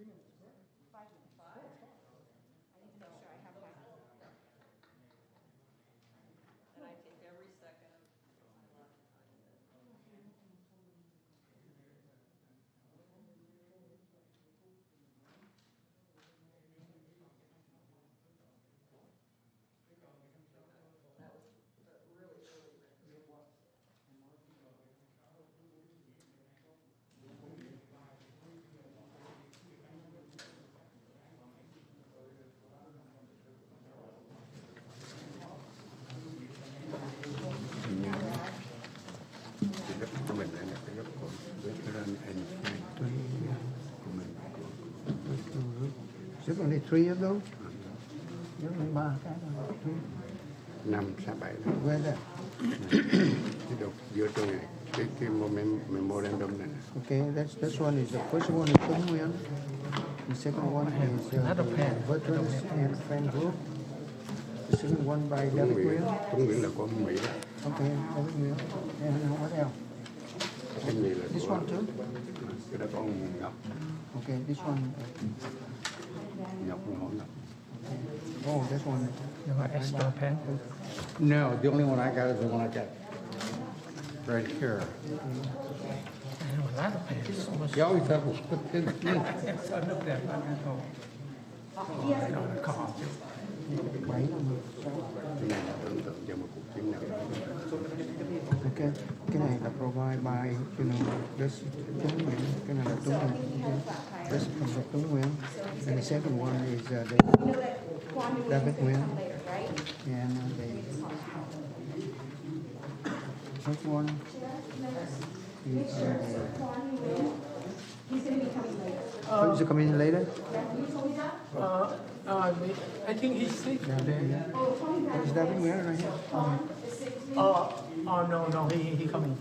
5 minutes. I need to make sure I have my. And I take every second of my life. That was really written. Của mình là cái gốc của veteran and của mình. Just only 3 of those? Just only 3 cái thôi. 5, 6, 7 Where that? cái đột giữa chỗ này cái memorandum này. Okay, this one is the first one is Tung Nguyen. The second one is the Veterans and Friend Group. The second one by David Nguyen. Tuấn Nguyễn là của Mỹ đó. Okay, David Nguyen. And what else? Cái gì là This của, one too? cái đó con Ngọc Okay, this one. Ngọc Ngọc. Oh, this one. You got extra pen? No, the only one I got is the one I got right here. I have a lot of pens. Almost You always have a so I looked at one and thought, I don't recall. 7 năm. Cái này là tưởng tượng cho một cuộc chiến nào đó. Okay, cái này là provide by, you know, this Tung Nguyen. Cái này là Tung Nguyen. Okay. This is the Tung Nguyen. And the second one is the You know that Quang is David going to Nguyen. come later, right? And the first one is He's going to be coming later. oh, is it coming in later? Yeah, you told me that? I think he's sick today. Is David Nguyen right here? No, he coming.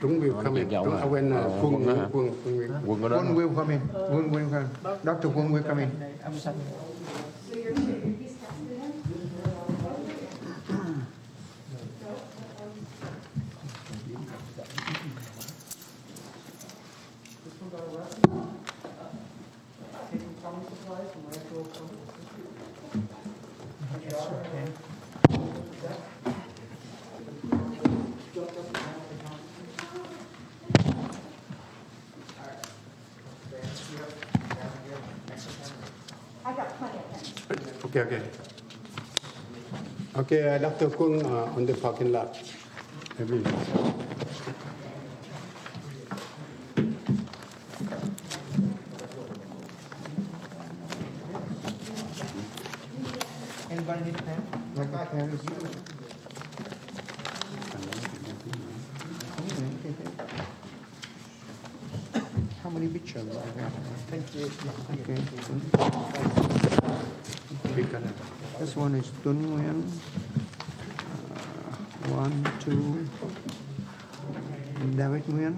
Tuấn will come in. When Quân will come in. Quân will come. Dr. Quân will come in. So you're he's texted him? I got plenty of pens. Okay. Okay, Dr. Quang on the parking lot. Maybe. Anybody need a pen? Like a pen is How many pictures do I have? Okay. Big color. This one is Tung Nguyen. 1, 2. David Nguyen.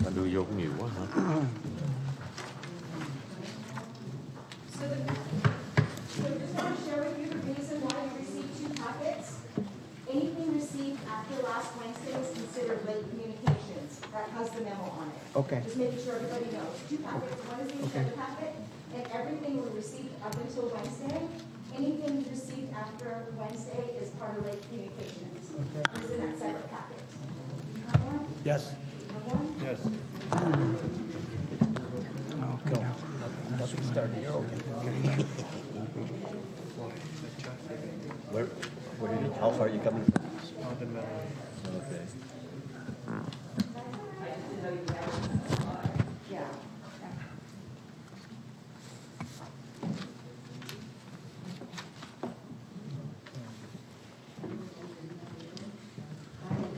Ta đưa vô cũng nhiều quá hả? So just want to share with you the reason why you received 2 packets. Anything received after last Wednesday is considered late communications. That has the memo on it. Okay. Just making sure everybody knows. 2 packets, one is the agenda packet, and everything we received up until Wednesday. Anything received after Wednesday is part of late communications. Okay. It's in that separate packet. You have one? Yes. You have one? Yes. Okay. How far are you coming from? Okay. Yeah.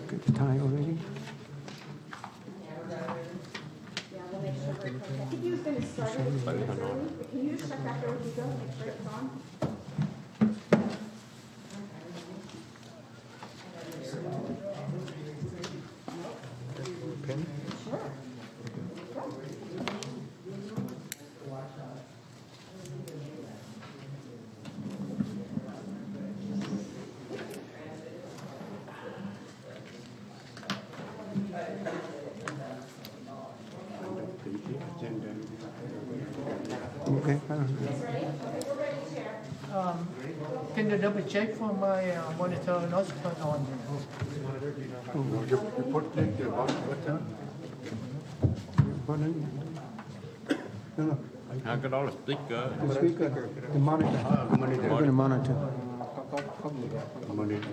Get the tie already. Yeah, we'll make sure we're okay. I think he was going to start it with minutes early, but can you just check back there when you go, make sure it's on? Pen? Sure. It's ready? Okay, we're ready, Chair. Can you double check for my monitor not turned on? You put the what time? No, Hai cái đó là sticker. the speaker, the monitor. We're gonna monitor. Monitor.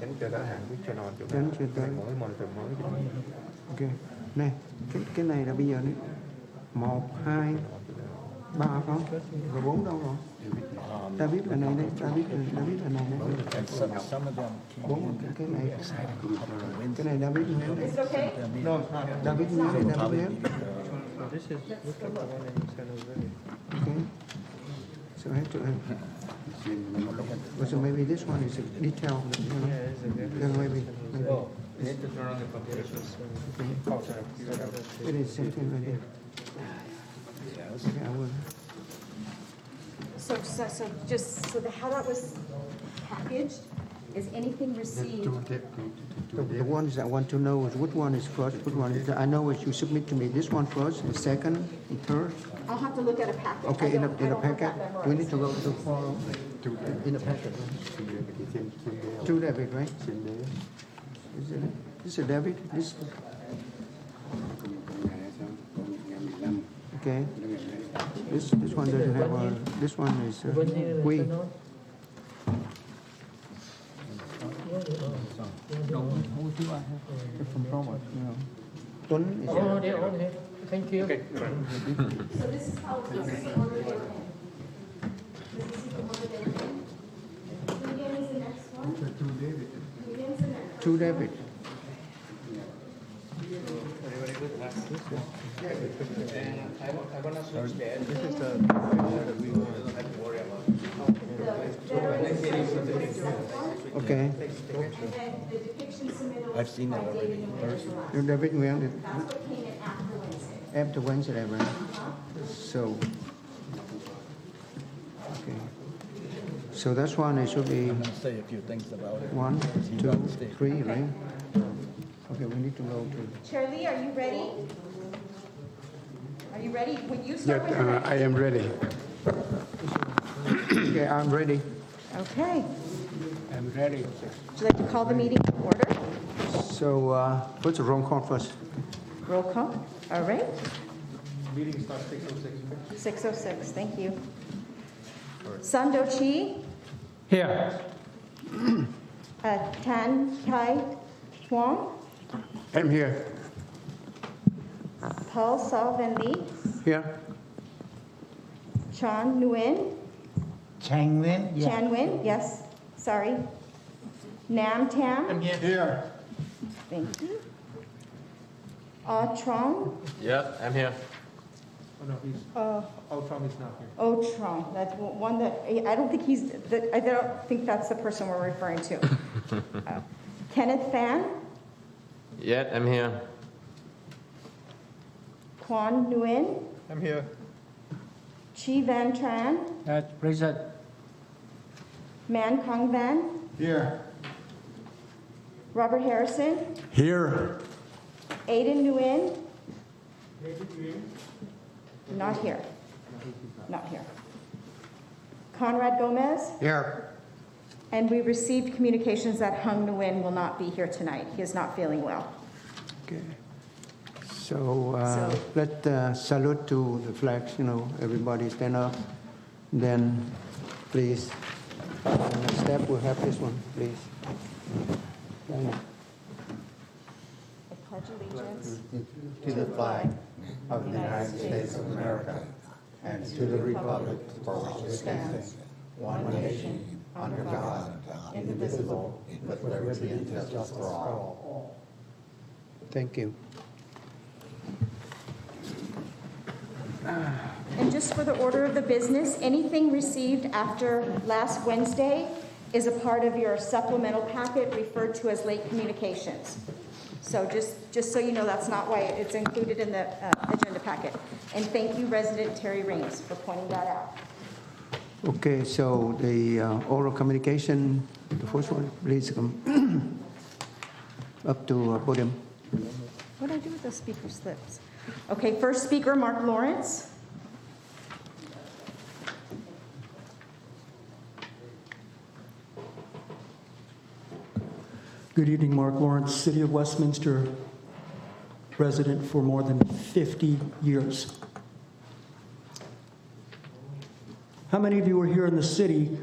Tránh cho đã hạn biết cho nó chỗ Tránh cho tới. mỗi monitor mới. Ok. Này, cái này là bây giờ này. 1, 2, 3 không? Rồi 4 đâu rồi? David là này đấy, David là này đấy. Some of them 4 cái này. Cái này David nhé. Is it okay? No, David nhé, David nhé. This is look at the one that you sent us already. Okay. So I have to. So maybe this one is a detail. You know? Yeah, it's a good. Then maybe. Oh, you need to turn on the computer. It is something like that. Okay, I will. So how that was packaged is anything received. The ones I want to know is which one is first, which one is. I know what you submit to me. This one first, the second, the third. I'll have to look at a packet. Okay, I in a don't have packet. that We need to memorized. go to follow. In a packet. Right? Two David, right? Is it? This is David. This. Okay. This one doesn't have a. This one is. We. From Robert. Tuấn is. Oh, they're on here. Thank you. So this is how this is the order they were in. This is the order they were in. Again is the next one. Again is the next. Two David. This is the that we have to worry about. Okay. And then the depiction submittal. I've seen that already. Two David Nguyen. That's what came in after Wednesday. After Wednesday, right? So. Okay. So that's one. It should be I'm gonna say a few things about it. 1, 2, 3, right? Okay, we need to go to. Chair Lee, are you ready? Are you ready? When you start with your I am ready. Okay, I'm ready. Okay. I'm ready. Would you like to call the meeting to order? So, what's the roll call first? Roll call. All right. Meeting starts 6:06. 6:06, thank you. Sando Chi, Here. Tan Kai Quang, I'm here. Paul Sao Van Lee, Here. Chan Nguyen, Chang Nguyen. Chan Nguyen, yes, sorry. Nam Tam, I'm here. Here. thank you. Trong, Yep, I'm here. Oh, no, he's, Trump is not here. Trong, that's one that, I don't think I don't think that's the person we're referring to. Kenneth Fan, Yeah, I'm here. Quan Nguyen, I'm here. Chi Van Tran, That's present. Man Kong Van, Here. Robert Harrison, Here. Aiden Nguyen. Not here. Not here. Conrad Gomez, Here. and we received communications that Hung Nguyen will not be here tonight. He is not feeling well. Okay. So, let's salute to the flags, everybody stand up. Then, please, step, we'll have this one, please. I pledge allegiance To the flag of the United States of America and to the republic for which it stands, one nation, under God, indivisible, with liberty and justice for all. Thank you. And just for the order of the business, anything received after last Wednesday is a part of your supplemental packet referred to as late communications. So just so you know, that's not why it's included in the agenda packet. And thank you, resident Terry Raines, for pointing that out. Okay, so the oral communication, the first one, please come up to podium. What did I do with those speaker slips? Okay, first speaker, Mark Lawrence. Good evening, Mark Lawrence, City of Westminster, resident for more than 50 years. How many of you were here in the city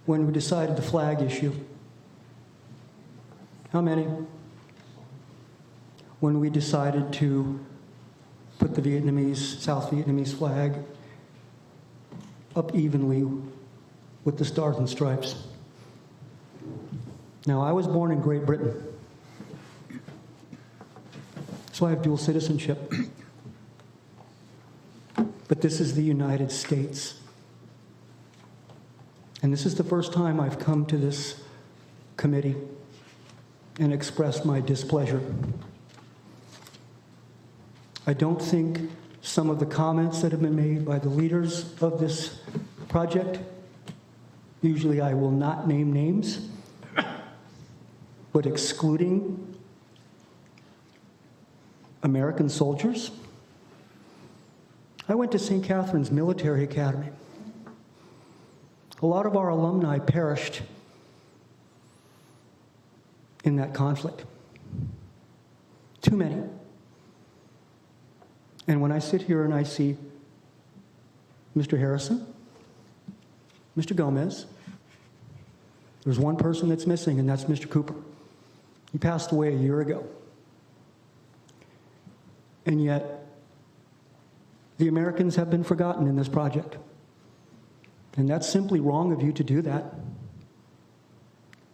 when we decided the flag issue? How many? When we decided to put the South Vietnamese flag up evenly with the stars and stripes. Now, I was born in Great Britain, so I have dual citizenship. But this is the United States. And this is the first time I've come to this committee and expressed my displeasure. I don't think some of the comments that have been made by the leaders of this project, usually I will not name names, but excluding American soldiers. I went to St. Catherine's Military Academy. A lot of our alumni perished in that conflict. Too many. And when I sit here and I see Mr. Harrison, Mr. Gomez, there's one person that's missing, and that's Mr. Cooper. He passed away a year ago. And yet, the Americans have been forgotten in this project. And that's simply wrong of you to do that.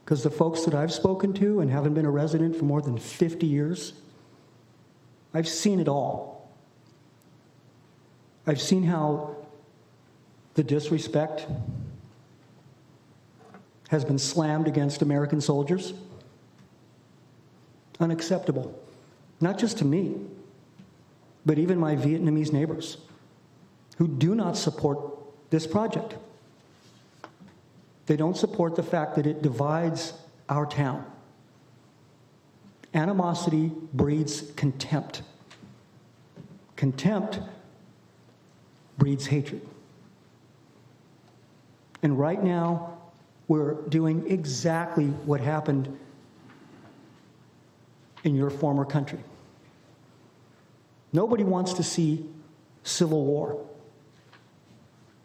Because the folks that I've spoken to and haven't been a resident for more than 50 years, I've seen it all. I've seen how the disrespect has been slammed against American soldiers. Unacceptable. Not just to me, but even my Vietnamese neighbors who do not support this project. They don't support the fact that it divides our town. Animosity breeds contempt. Contempt breeds hatred. And right now, we're doing exactly what happened in your former country. Nobody wants to see civil war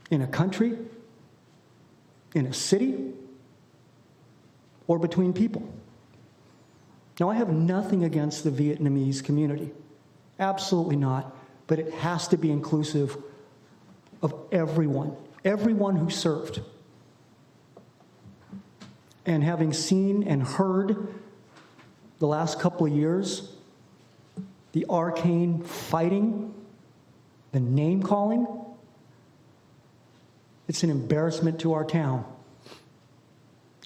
in a country, in a city, or between people. Now, I have nothing against the Vietnamese community. Absolutely not. But it has to be inclusive of everyone who served. And having seen and heard the last couple of years, the arcane fighting, the name calling, it's an embarrassment to our town.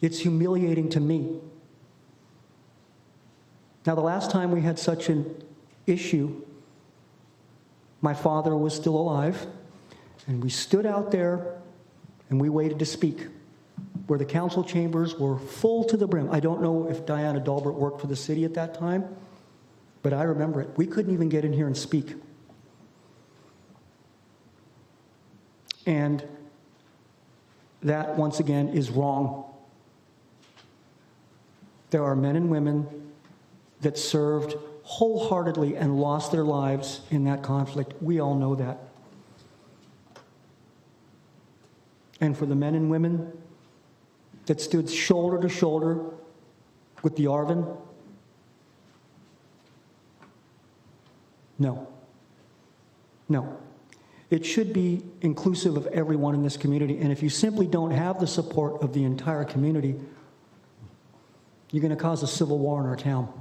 It's humiliating to me. Now, the last time we had such an issue, my father was still alive, and we stood out there and we waited to speak, where the council chambers were full to the brim. I don't know if Diana Dalbert worked for the city at that time, but I remember it. We couldn't even get in here and speak. And that, once again, is wrong. There are men and women that served wholeheartedly and lost their lives in that conflict. We all know that. And for the men and women that stood shoulder to shoulder with the ARVN, no. No. It should be inclusive of everyone in this community. And if you simply don't have the support of the entire community, you're going to cause a civil war in our town,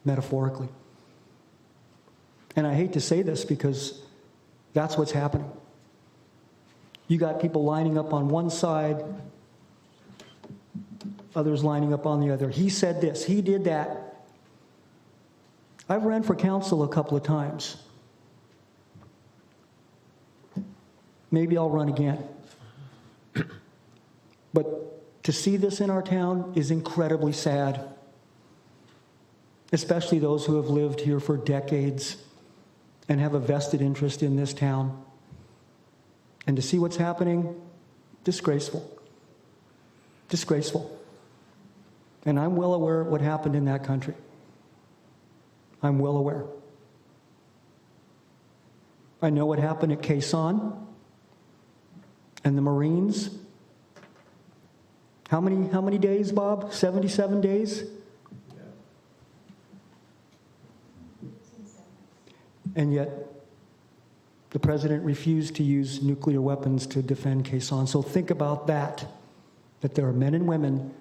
metaphorically. And I hate to say this because that's what's happening. You got people lining up on one side, others lining up on the other. He said this, he did that. I've ran for council a couple of times. Maybe I'll run again. But to see this in our town is incredibly sad, especially those who have lived here for decades and have a vested interest in this town. And to see what's happening, disgraceful. Disgraceful. And I'm well aware of what happened in that country. I'm well aware. I know what happened at Quezon and the Marines. How many days, Bob? 77 days? And yet, the president refused to use nuclear weapons to defend Quezon. So think about that there are men and women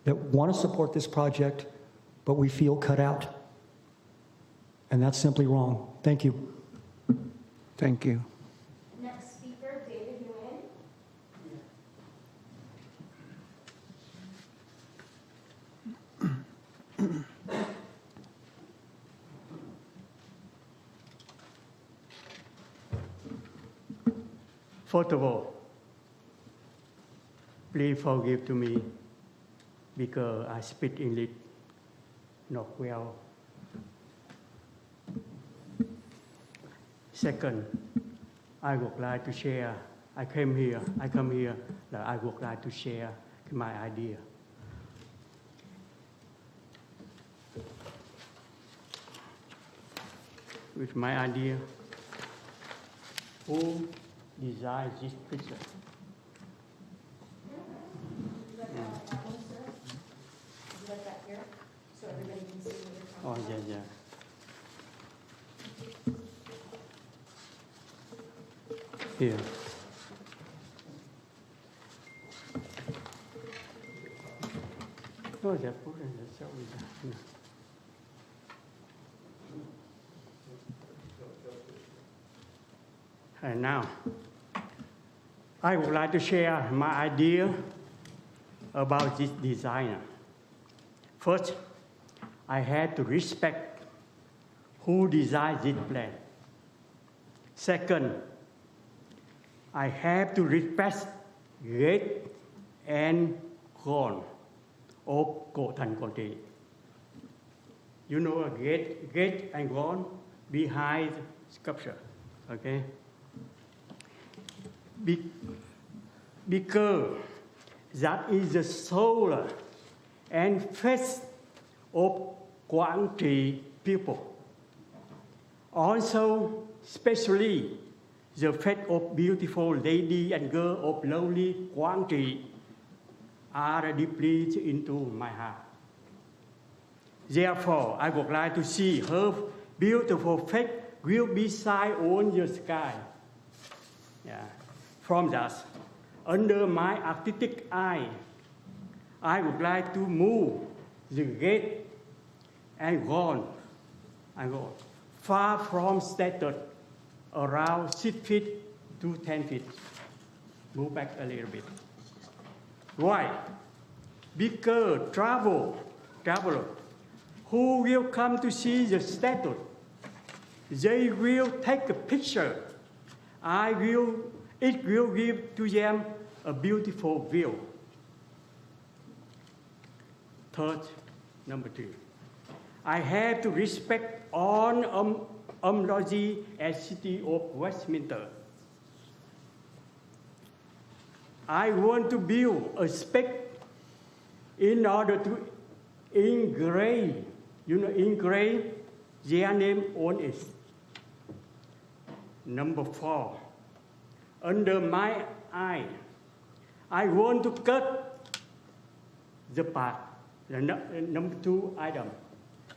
that want to support this project, but we feel cut out. And that's simply wrong. Thank you. Thank you. Next speaker, David Nguyen. First of all, please forgive to me because I speak English not well. Second, I would like to share. I come here that I would like to share my idea. With my idea, who designed this picture? So everybody can see what you're talking Oh, yeah. Here. No, they put in the cell. And now, I would like to share my idea about this designer. First, I had to respect who designed this plan. Second, I have to respect gate and gone of Kotan Kote. You know a gate and gone behind sculpture, okay? Because that is the soul and face of Quang people. Also, especially the face of beautiful lady and girl of lovely Quang are deeply into my heart. Therefore, I would like to see her beautiful face will be shine on the sky. Yeah. From that, under my artistic eye, I would like to move the gate and go far from Statute, around 6 feet to 10 feet. Move back a little bit. Why? Because traveler who will come to see the statue, they will take a picture. It will give to them a beautiful view. Third, number 3, I have to respect all Umlogy and City of Westminster. I want to build a spec in order to engrave their name on it. Number 4, under my eye, I want to cut the part, the number 2 item.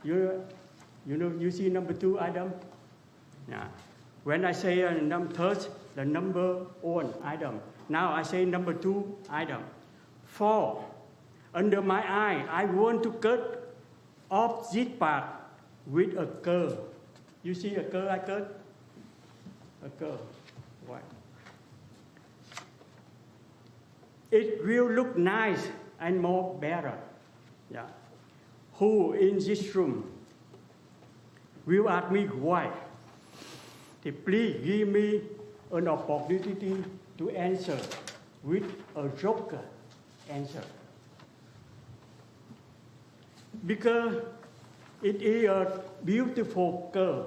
You see number 2 item? Yeah. When I say number 3, the number 1 item. Now I say number 2 item. 4, under my eye, I want to cut off this part with a curve. You see a curve I cut? A curve. Why? It will look nice and more better. Yeah. Who in this room will ask me why? Please give me an opportunity to answer with a joker answer. Because it is a beautiful curve.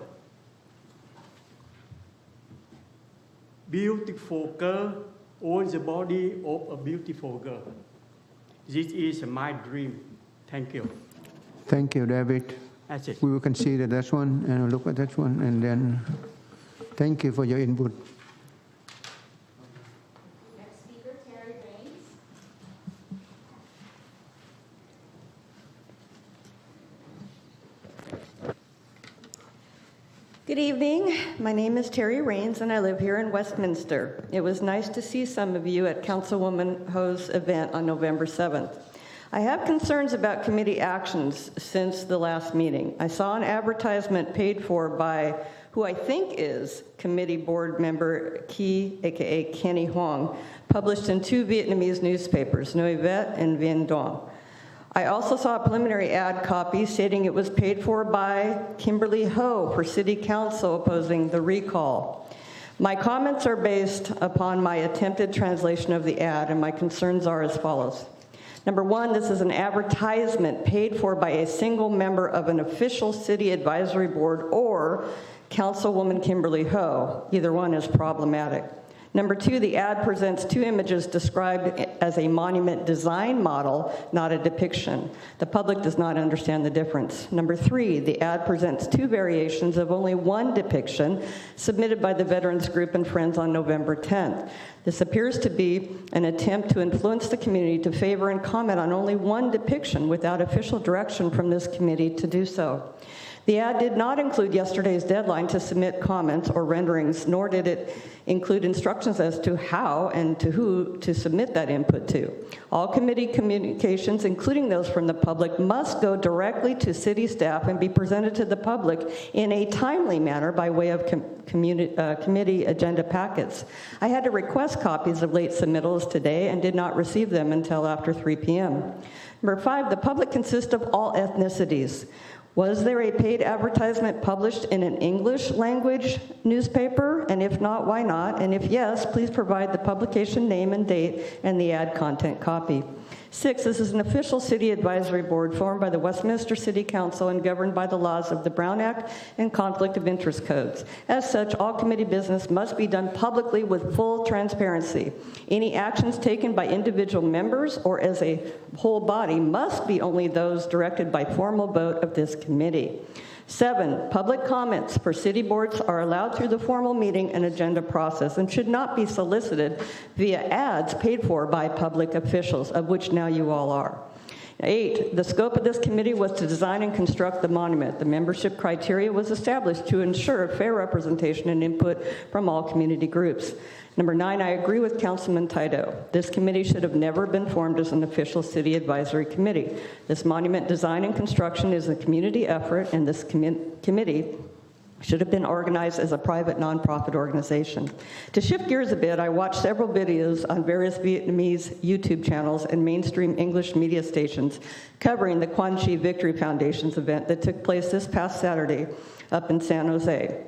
beautiful girl owns the body of a beautiful girl. This is my dream. Thank you. Thank you, David. That's it. We will consider that one and look at that one, and then thank you for your input. Next speaker, Terry Raines. Good evening. My name is Terry Raines, and I live here in Westminster. It was nice to see some of you at Councilwoman Ho's event on November 7th. I have concerns about committee actions since the last meeting. I saw an advertisement paid for by who I think is committee board member Key, aka Kenny Quang, published in 2 Vietnamese newspapers, Noi Vet and Vien Dong. I also saw a preliminary ad copy stating it was paid for by Kimberly Ho for City Council opposing the recall. My comments are based upon my attempted translation of the ad, and my concerns are as follows. Number one, this is an advertisement paid for by a single member of an official city advisory board or Councilwoman Kimberly Ho. Either one is problematic. Number two, the ad presents 2 images described as a monument design model, not a depiction. The public does not understand the difference. Number 3, the ad presents 2 variations of only 1 depiction submitted by the Veterans Group and Friends on November 10th. This appears to be an attempt to influence the community to favor and comment on only 1 depiction without official direction from this committee to do so. The ad did not include yesterday's deadline to submit comments or renderings, nor did it include instructions as to how and to who to submit that input to. All committee communications, including those from the public, must go directly to city staff and be presented to the public in a timely manner by way of committee agenda packets. I had to request copies of late submittals today and did not receive them until after 3 p.m. Number 5, the public consists of all ethnicities. Was there a paid advertisement published in an English language newspaper? And if not, why not? And if yes, please provide the publication name and date and the ad content copy. 6, this is an official city advisory board formed by the Westminster City Council and governed by the laws of the Brown Act and Conflict of Interest codes. As such, all committee business must be done publicly with full transparency. Any actions taken by individual members or as a whole body must be only those directed by formal vote of this committee. 7, public comments for city boards are allowed through the formal meeting and agenda process and should not be solicited via ads paid for by public officials, of which now you all are. 8, the scope of this committee was to design and construct the monument. The membership criteria was established to ensure fair representation and input from all community groups. Number 9, I agree with Councilman Taido. This committee should have never been formed as an official city advisory committee. This monument design and construction is a community effort, and this committee should have been organized as a private nonprofit organization. To shift gears a bit, I watched several videos on various Vietnamese YouTube channels and mainstream English media stations covering the Quang Victory Foundation's event that took place this past Saturday up in San Jose.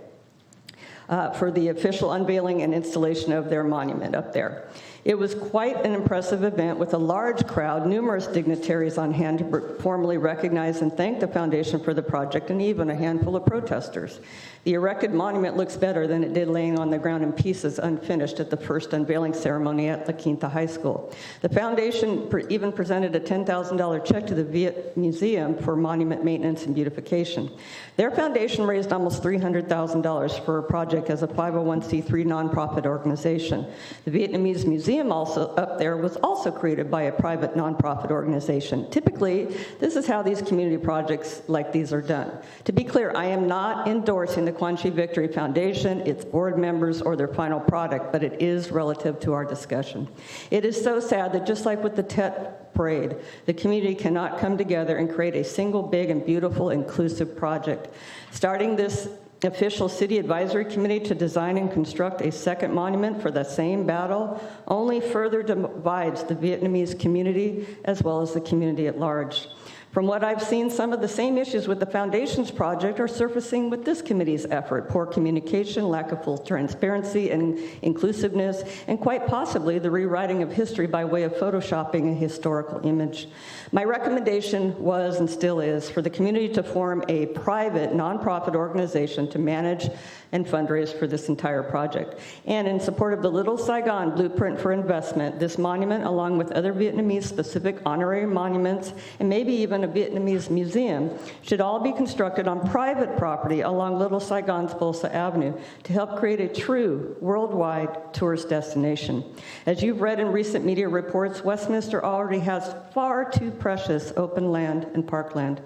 For the official unveiling and installation of their monument up there. It was quite an impressive event with a large crowd, numerous dignitaries on hand to formally recognize and thank the foundation for the project, and even a handful of protesters. The erected monument looks better than it did laying on the ground in pieces unfinished at the first unveiling ceremony at La Quinta High School. The foundation even presented a $10,000 check to the Viet Museum for monument maintenance and beautification. Their foundation raised almost $300,000 for a project as a 501c3 nonprofit organization. The Vietnamese Museum also up there was also created by a private nonprofit organization. Typically, this is how these community projects like these are done. To be clear, I am not endorsing the Quang Victory Foundation, its board members, or their final product, but it is relative to our discussion. It is so sad that just like with the Tet Parade, the community cannot come together and create a single big and beautiful inclusive project. Starting this official city advisory committee to design and construct a second monument for the same battle only further divides the Vietnamese community as well as the community at large. From what I've seen, some of the same issues with the Foundations project are surfacing with this committee's effort: poor communication, lack of full transparency and inclusiveness, and quite possibly the rewriting of history by way of photoshopping a historical image. My recommendation was and still is for the community to form a private, nonprofit organization to manage and fundraise for this entire project. And in support of the Little Saigon Blueprint for Investment, this monument, along with other Vietnamese-specific honorary monuments, and maybe even a Vietnamese museum, should all be constructed on private property along Little Saigon's Bolsa Avenue to help create a true worldwide tourist destination. As you've read in recent media reports, Westminster already has far too precious open land and parkland,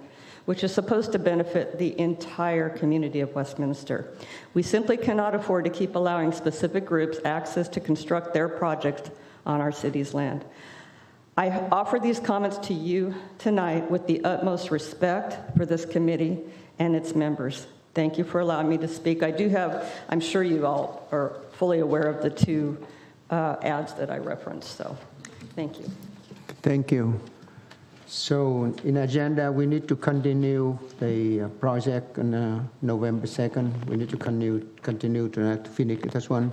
which is supposed to benefit the entire community of Westminster. We simply cannot afford to keep allowing specific groups access to construct their projects on our city's land. I offer these comments to you tonight with the utmost respect for this committee and its members. Thank you for allowing me to speak. I'm sure you all are fully aware of the two ads that I referenced, so thank you. Thank you. So in agenda, we need to continue the project on November 2nd. We need to continue to finish this one.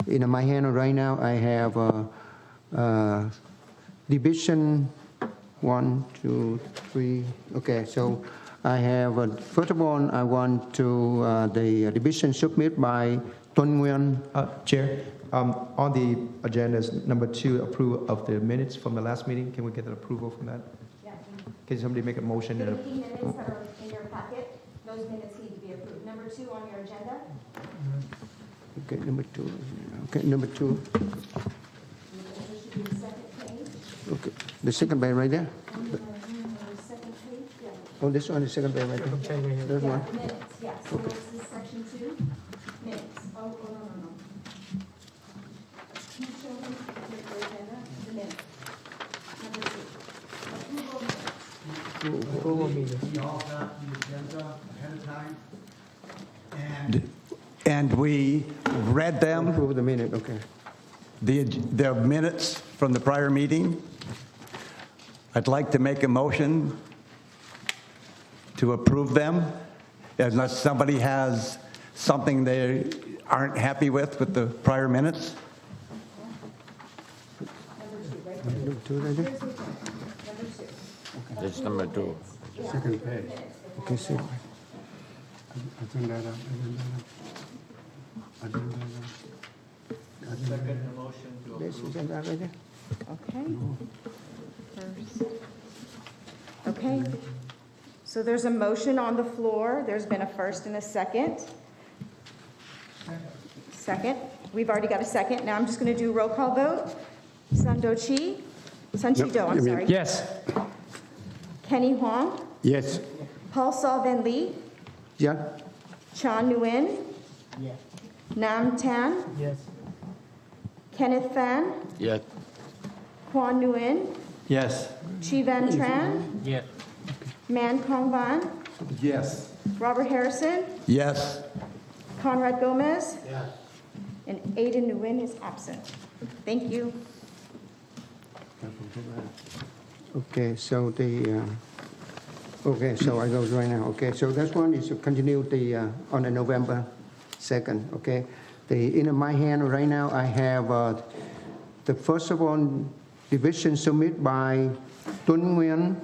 In my hand right now, I have division 1, 2, 3. Okay, so I have, first of all, I want to, the division submit by Tuân Nguyen. Chair, on the agenda is number 2, approval of the minutes from the last meeting. Can we get an approval from that? Yeah. Can somebody make a motion? The meeting minutes that are in your packet, those minutes need to be approved. Number 2 on your agenda. Okay, number 2. Okay, number 2. There should be the second page. Okay, the second page right there. On the second page, yeah. Oh, this one is second page right there. There's Yeah, one. minutes, yeah. So this is section 2, minutes. Oh, no. Can you show them your agenda, the minutes? Number 2, approval of minutes. We all got the agenda ahead of time, and we read them, Approve the minute, okay. the minutes from the prior meeting. I'd like to make a motion to approve them, unless somebody has something they aren't happy with the prior minutes. Number 2 right there. It's number 2. Second page. Okay, so, this is that right there. Okay. Okay. So there's a motion on the floor. There's been a first and a second. Second. We've already got a second. Now I'm just going to do roll call vote. Sun Do, I'm sorry. Yes. Kenny Huang, Yes. Paul Saw Van Lee, Yeah, Chan Nguyen, Nam Tan, Yes. Kenneth Phan, Yes. Quang Nguyen, Yes. Chi Van Tran, Yes. Man Kong Van, Yes. Robert Harrison, Yes. Conrad Gomez, and Aiden Nguyen is absent. Thank you. okay, so okay, so I go right now. Okay, so this one is to continue on the November 2nd, okay? In my hand right now, I have the first of all, division submit by Tuân Nguyen.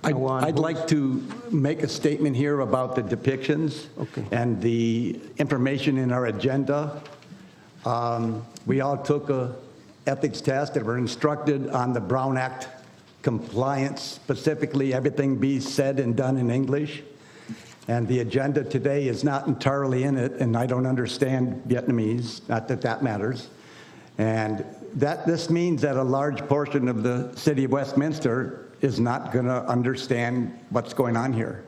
I'd like to make a statement here about the depictions Okay. and the information in our agenda. We all took a ethics test and were instructed on the Brown Act compliance, specifically everything be said and done in English. And the agenda today is not entirely in it, and I don't understand Vietnamese, not that that matters. And this means that a large portion of the city of Westminster is not going to understand what's going on here.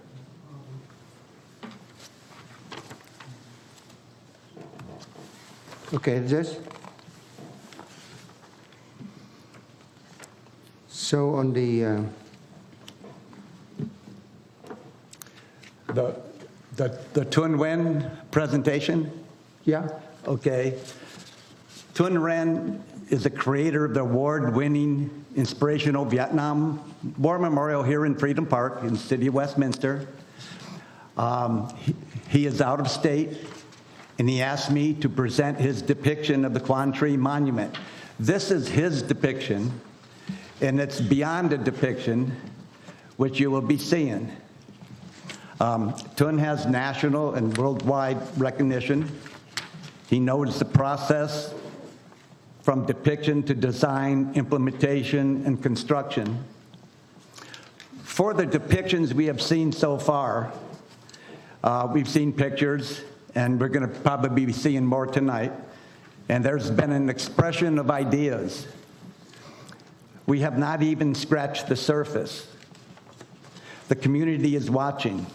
Okay, this. So on the The Tuân Nguyen presentation, yeah, okay. Tuân Ren is the creator of the award-winning Inspirational Vietnam War Memorial here in Freedom Park in the city of Westminster. He is out of state, and he asked me to present his depiction of the Quang Tri Monument. This is his depiction, and it's beyond a depiction, which you will be seeing. Tuân has national and worldwide recognition. He knows the process from depiction to design, implementation, and construction. For the depictions we have seen so far, we've seen pictures, and we're going to probably be seeing more tonight. And there's been an expression of ideas. We have not even scratched the surface. The community is watching.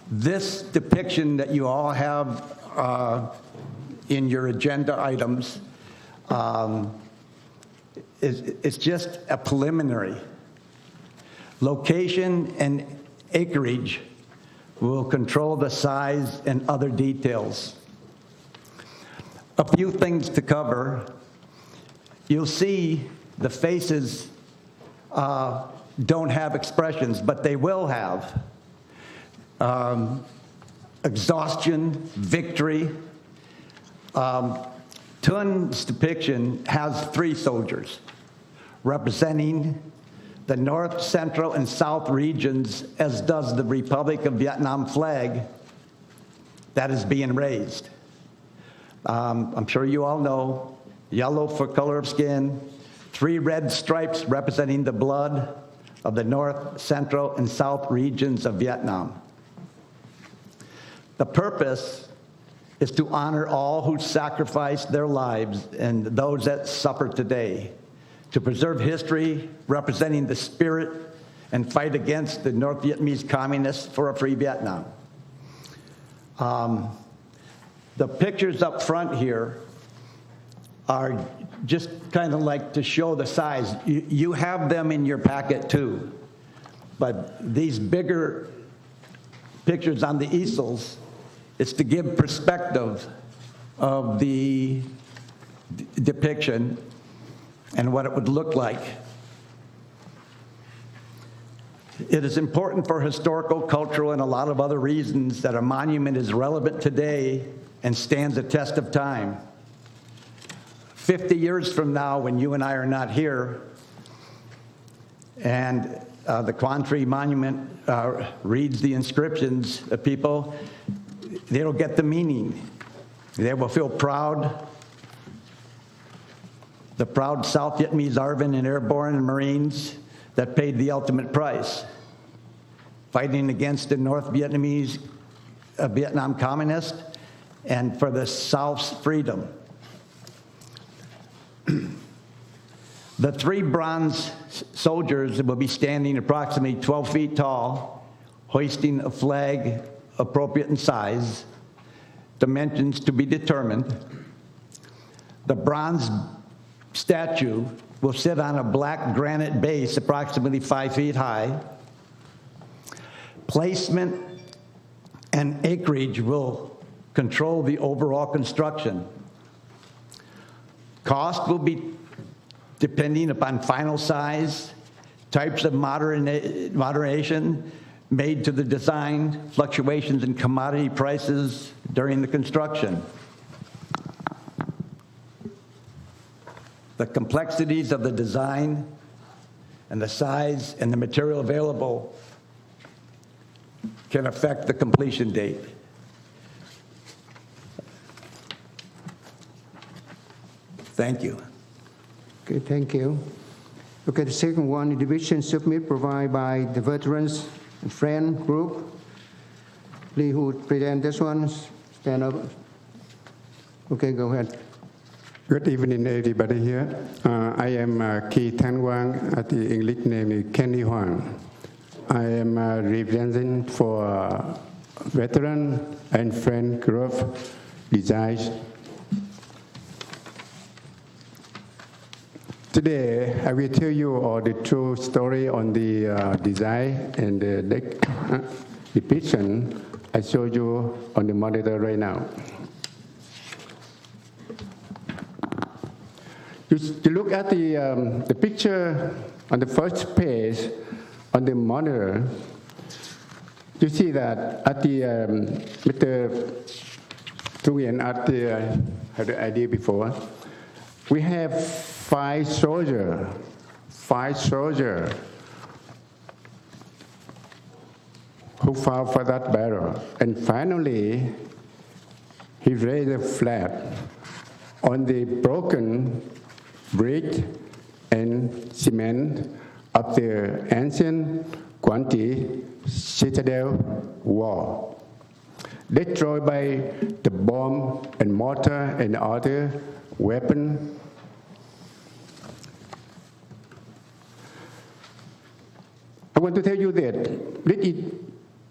This depiction that you all have in your agenda items is just a preliminary. Location and acreage will control the size and other details. A few things to cover. You'll see the faces don't have expressions, but they will have. Exhaustion, victory. Tuân's depiction has 3 soldiers representing the North, Central, and South regions, as does the Republic of Vietnam flag that is being raised. I'm sure you all know, yellow for color of skin, 3 red stripes representing the blood of the North, Central, and South regions of Vietnam. The purpose is to honor all who sacrificed their lives and those that suffer today, to preserve history representing the spirit and fight against the North Vietnamese communists for a free Vietnam. The pictures up front here are just kind of like to show the size. You have them in your packet too, but these bigger pictures on the easels, it's to give perspective of the depiction and what it would look like. It is important for historical, cultural, and a lot of other reasons that a monument is relevant today and stands a test of time. 50 years from now, when you and I are not here, and the Quang Tri Monument reads the inscriptions of people, they'll get the meaning. They will feel proud. The proud South Vietnamese Arvin and Airborne and Marines that paid the ultimate price, fighting against the North Vietnamese Vietnam communists and for the South's freedom. The 3 bronze soldiers will be standing approximately 12 feet tall, hoisting a flag appropriate in size, dimensions to be determined. The bronze statue will sit on a black granite base approximately 5 feet high. Placement and acreage will control the overall construction. Cost will be depending upon final size, types of moderation made to the design, fluctuations in commodity prices during the construction. The complexities of the design and the size and the material available can affect the completion date. Thank you. Okay, thank you. Okay, the second one, the division submit provided by the Veterans and Friend Group. Please, who would present this one, stand up. Okay, go ahead. Good evening, everybody here. I am Ki Tan Quang. The English name is Kenny Huang. I am representing for Veteran and Friend Group Design. Today, I will tell you all the true story on the design and the depiction I show you on the monitor right now. You look at the picture on the first page on the monitor. You see that at the Mr. Nguyen at the had the idea before. We have 5 soldiers who fought for that battle. And finally, he raised a flag on the broken brick and cement of the ancient Quang citadel wall, destroyed by the bomb and mortar and other weapon. I want to tell you that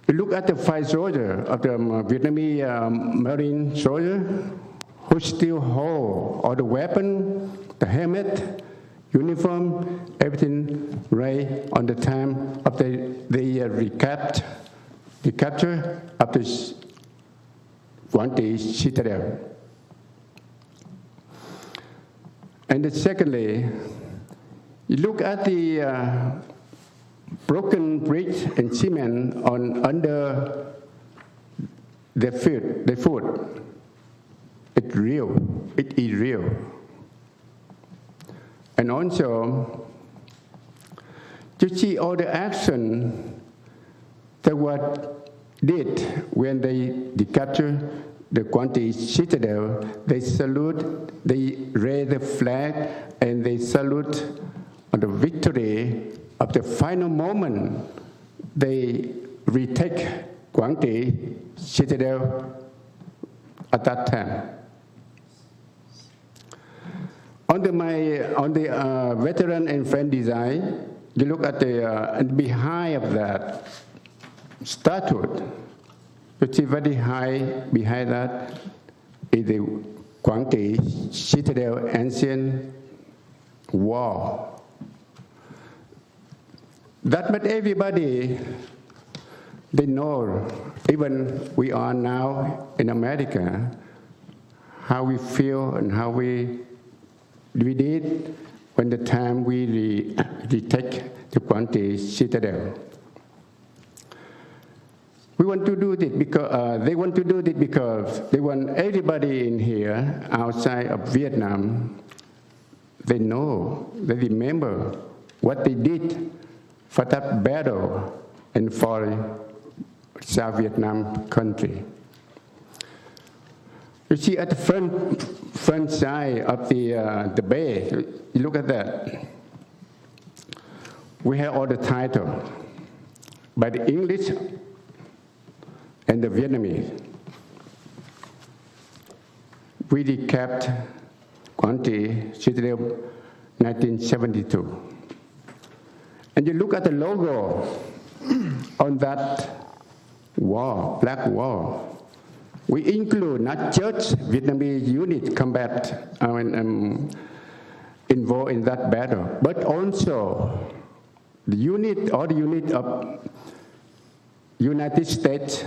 look at the 5 soldiers of the Vietnamese Marine soldier who still hold all the weapon, the helmet, uniform, everything right on the time of the capture of the Quang citadel. And secondly, you look at the broken bricks and cement under the foot. It's real. It is real. And also, you see all the action that what did when they capture the Quang citadel. They salute, they raise the flag, and they salute on the victory of the final moment. They retake Quang citadel at that time. On the veteran and friend design, you look at the and behind of that statute. You see very high behind that is the Quang citadel ancient wall. That made everybody, they know, even we are now in America, how we feel and how we did when the time we retake the Quang citadel. We want to do this because they want to do this because they want everybody in here outside of Vietnam. They know, they remember what they did for that battle and for South Vietnam country. You see at the front side of the bay, you look at that. We have all the title by the English and the Vietnamese. We recapped Quang citadel 1972. And you look at the logo on that wall, black wall. We include not just Vietnamese unit combat involved in that battle, but also the unit of United States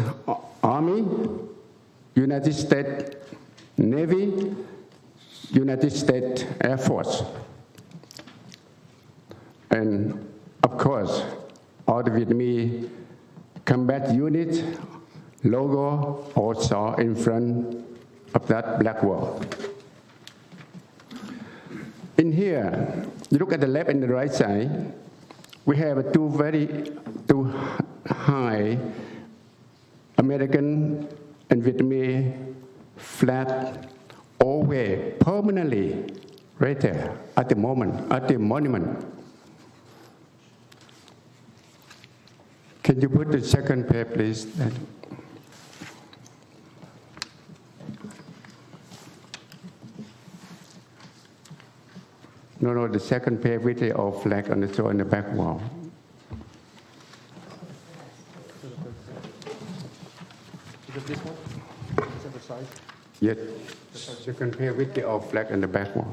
Army, United States Navy, United States Air Force. And of course, all the Vietnamese combat unit logo also in front of that black wall. In here, you look at the left and the right side, we have two high American and Vietnamese flag always permanently right there at the monument. Can you put the second pair, please? No, the second pair with the old flag on the back wall. Is it this one? Is that the size? Yes. Second pair with the old flag on the back wall.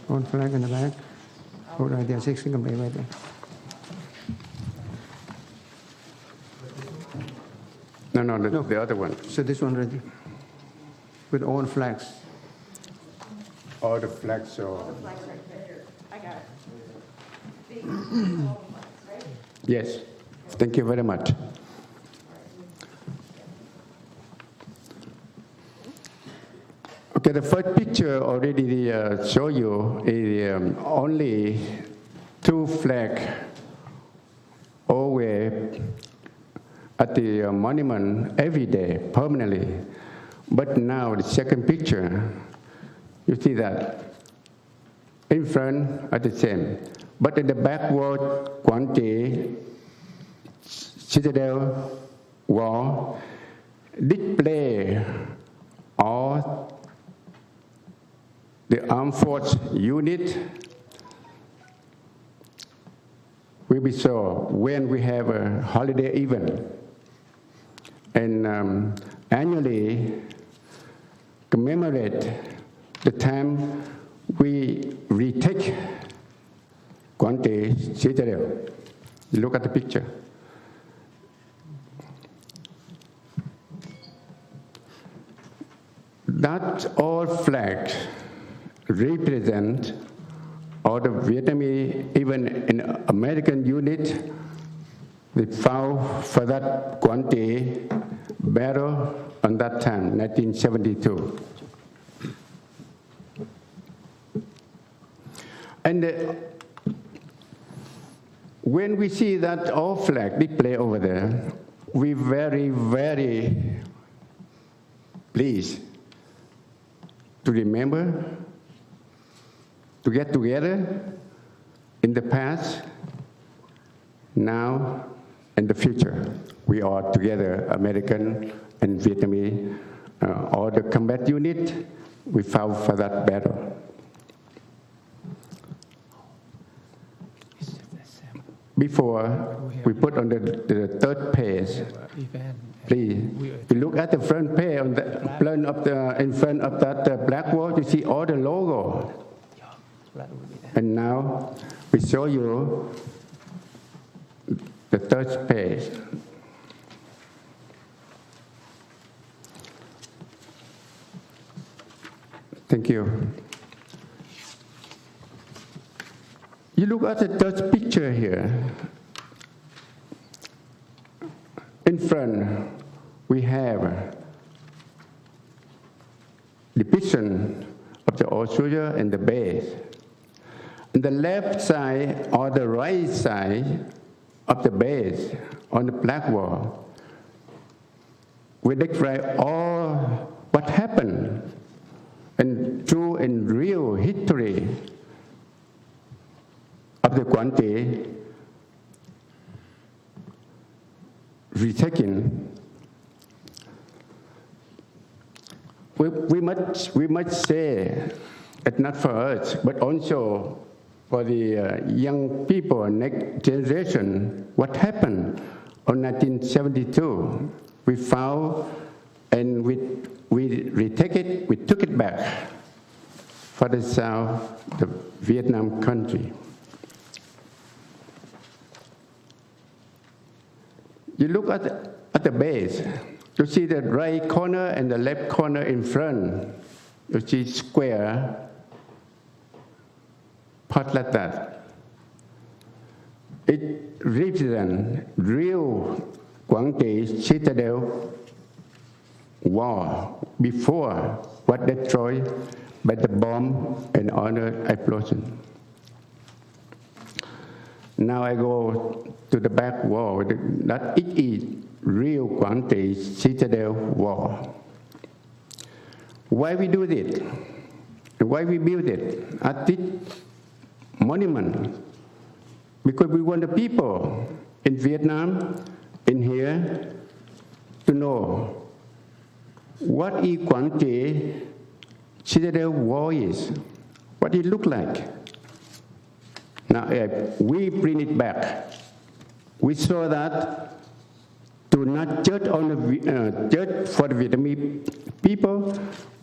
Old flag in the back. Oh, right there, 16 complete right there. No, the other one. So this one right there, with all flags. all the flags show. Flags right there. I got it. Big, all the flags, right? Yes, thank you very much. Okay, the first picture already show you is only 2 flags always at the monument every day, permanently. But now the second picture, you see that in front are the same. But in the back wall, Quang Citadel wall display all the armed force unit will be shown when we have a holiday event. And annually commemorate the time we retake Quang Citadel. Look at the picture. That all flags represent all the Vietnamese, even in American unit, they fought for that Quang battle on that time, 1972. And when we see that all flag display over there, we very, very pleased to remember, to get together in the past, now, and the future. We are together, American and Vietnamese, all the combat unit, we fought for that battle. Before we put on the third page, please, if you look at the front page, on the front of in front of that black wall, you see all the logo. And now we show you the third page. Thank you. You look at the third picture here. In front, we have depiction of the old soldier and the base. On the left side or the right side of the base on the black wall, we describe all what happened and true and real history of the Quang retaking. We must say it's not for us, but also for the young people, next generation, what happened on 1972. We found and we retake it, we took it back for the South, the Vietnam country. You look at the base, you see the right corner and the left corner in front. You see square, part like that. It represents real Quang Citadel war before what destroyed by the bomb and other explosion. Now I go to the back wall, that it is real Quang Citadel war. Why we do it? Why we build it at this monument? Because we want the people in Vietnam, in here, to know what is Quang Citadel war is, what it look like. Now, we bring it back. We saw that to not judge on the judge for the Vietnamese people,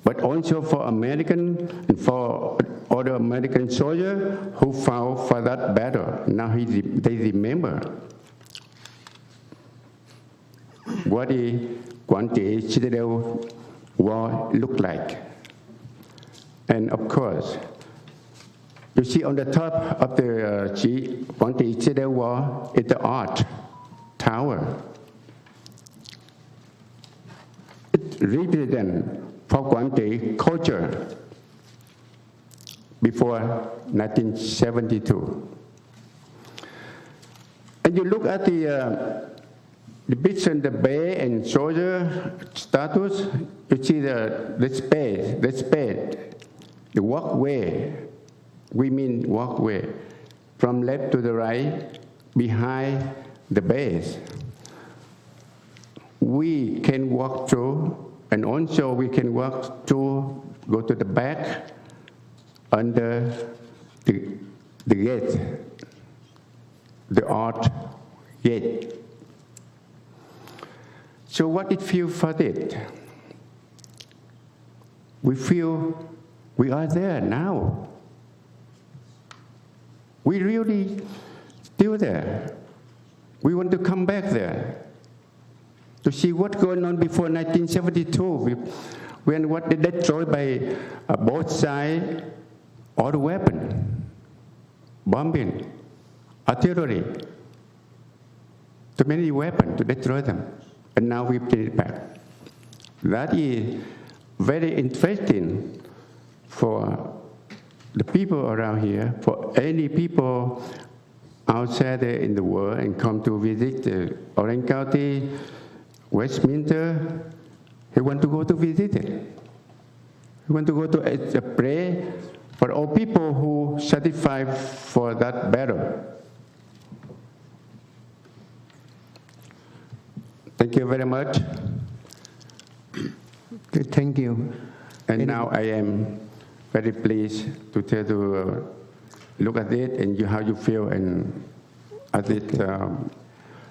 but also for American and for other American soldiers who fought for that battle. Now they remember what the Quang Citadel war looked like. And of course, you see on the top of the sheet, on the exterior wall, is the arch tower. It represents for Quang culture before 1972. And you look at the between the bay and soldier status, you see the space, the walkway. We mean walkway from left to the right behind the base. We can walk through, and also we can walk through, go to the back under the gate, the arch gate. So what it feel for it? We feel we are there now. We really still there. We want to come back there to see what's going on before 1972, when what they destroyed by both sides, all the weapons, bombing, artillery, too many weapons to destroy them. And now we put it back. That is very interesting for the people around here, for any people outside there in the world and come to visit Orange County, Westminster. He want to go to visit it. He want to go to pray for all people who satisfied for that battle. Thank you very much. Okay, thank you. And now I am very pleased to tell to look at it and how you feel and at it.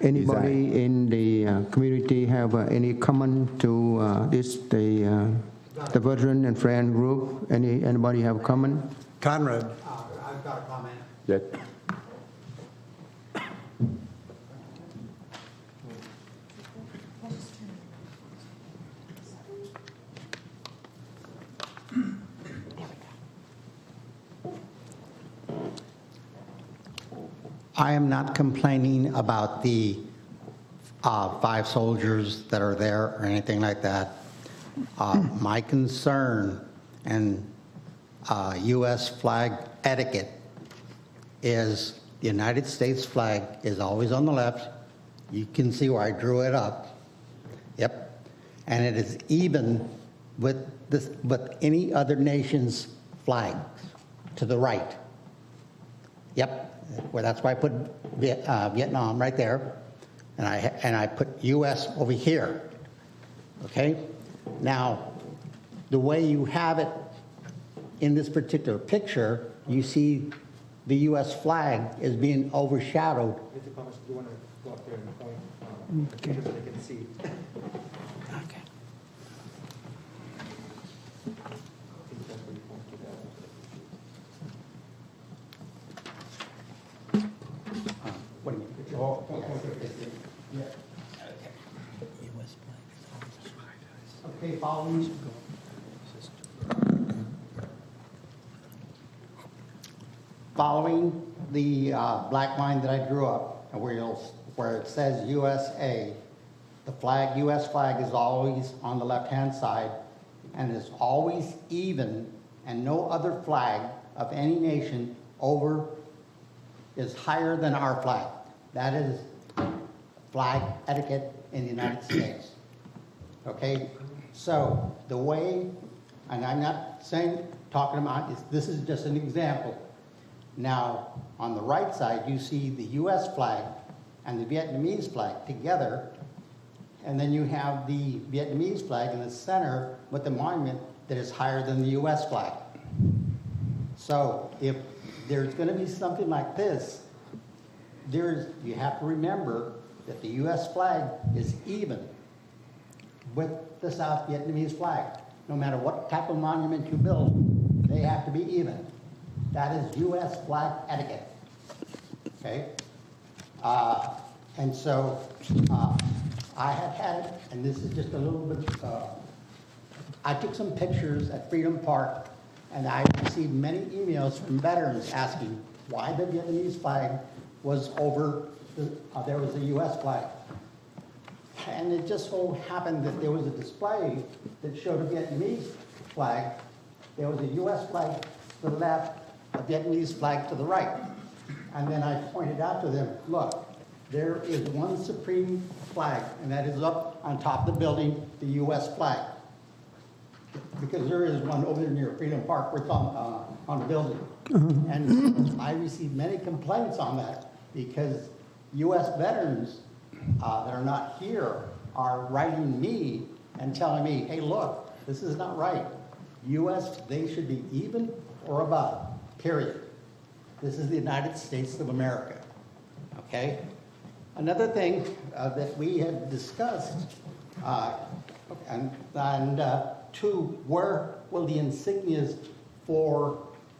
Anybody design. in the community have any comment to the veteran and friend group? Anybody have a comment? Conrad? I've got a comment. Yes. I am not complaining about the 5 soldiers that are there or anything like that. My concern and U.S. flag etiquette is the United States flag is always on the left. You can see where I drew it up. Yep. And it is even with any other nation's flags to the right. Yep. Well, that's why I put Vietnam right there, and I put U.S. over here. Okay. Now, the way you have it in this particular picture, you see the U.S. flag is being overshadowed. Mr. Thomas, do you want to go up there and point so they can see? Okay. What do you mean? Oh, yeah. Okay, following. Following the black line that I drew up, and where it says USA, the flag, U.S. flag is always on the left-hand side, and is always even, and no other flag of any nation is higher than our flag. That is flag etiquette in the United States. Okay, so the way, and I'm not talking about, this is just an example. Now, on the right side, you see the U.S. flag and the Vietnamese flag together, and then you have the Vietnamese flag in the center with the monument that is higher than the U.S. flag. So if there's going to be something like this, you have to remember that the U.S. flag is even with the South Vietnamese flag. No matter what type of monument you build, they have to be even. That is U.S. flag etiquette. Okay? And so I have had it, and this is just a little bit, I took some pictures at Freedom Park, And I received many emails from veterans asking why the Vietnamese flag was over, there was a US flag. And it just so happened that there was a display that showed a Vietnamese flag. There was a US flag to the left, a Vietnamese flag to the right. And then I pointed out to them, look, there is one supreme flag, and that is up on top of the building, the US flag. Because there is one over there near Freedom Park where it's on the building. And I received many complaints on that because US veterans that are not here are writing me and telling me, hey, look, this is not right. US, they should be even or above, period. This is the United States of America, okay? Another thing that we had discussed, two, where will the insignias for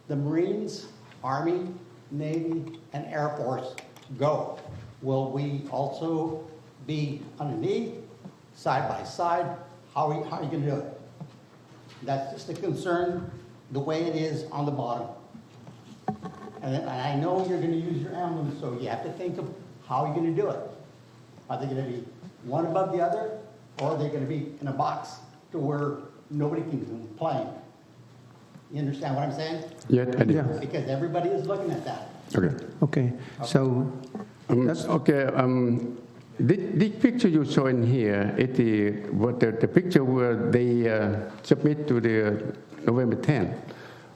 the Marines, Army, Navy, and Air Force go? Will we also be underneath, side by side? How are you going to do it? That's just a concern, the way it is on the bottom. And I know you're going to use your emblems, so you have to think of how you're going to do it. Are they going to be one above the other, or are they going to be in a box to where nobody can complain? You understand what I'm saying? Yes, I do. Because everybody is looking at that. Okay. Okay, so This picture you show in here is the picture where they submit to the November 10th.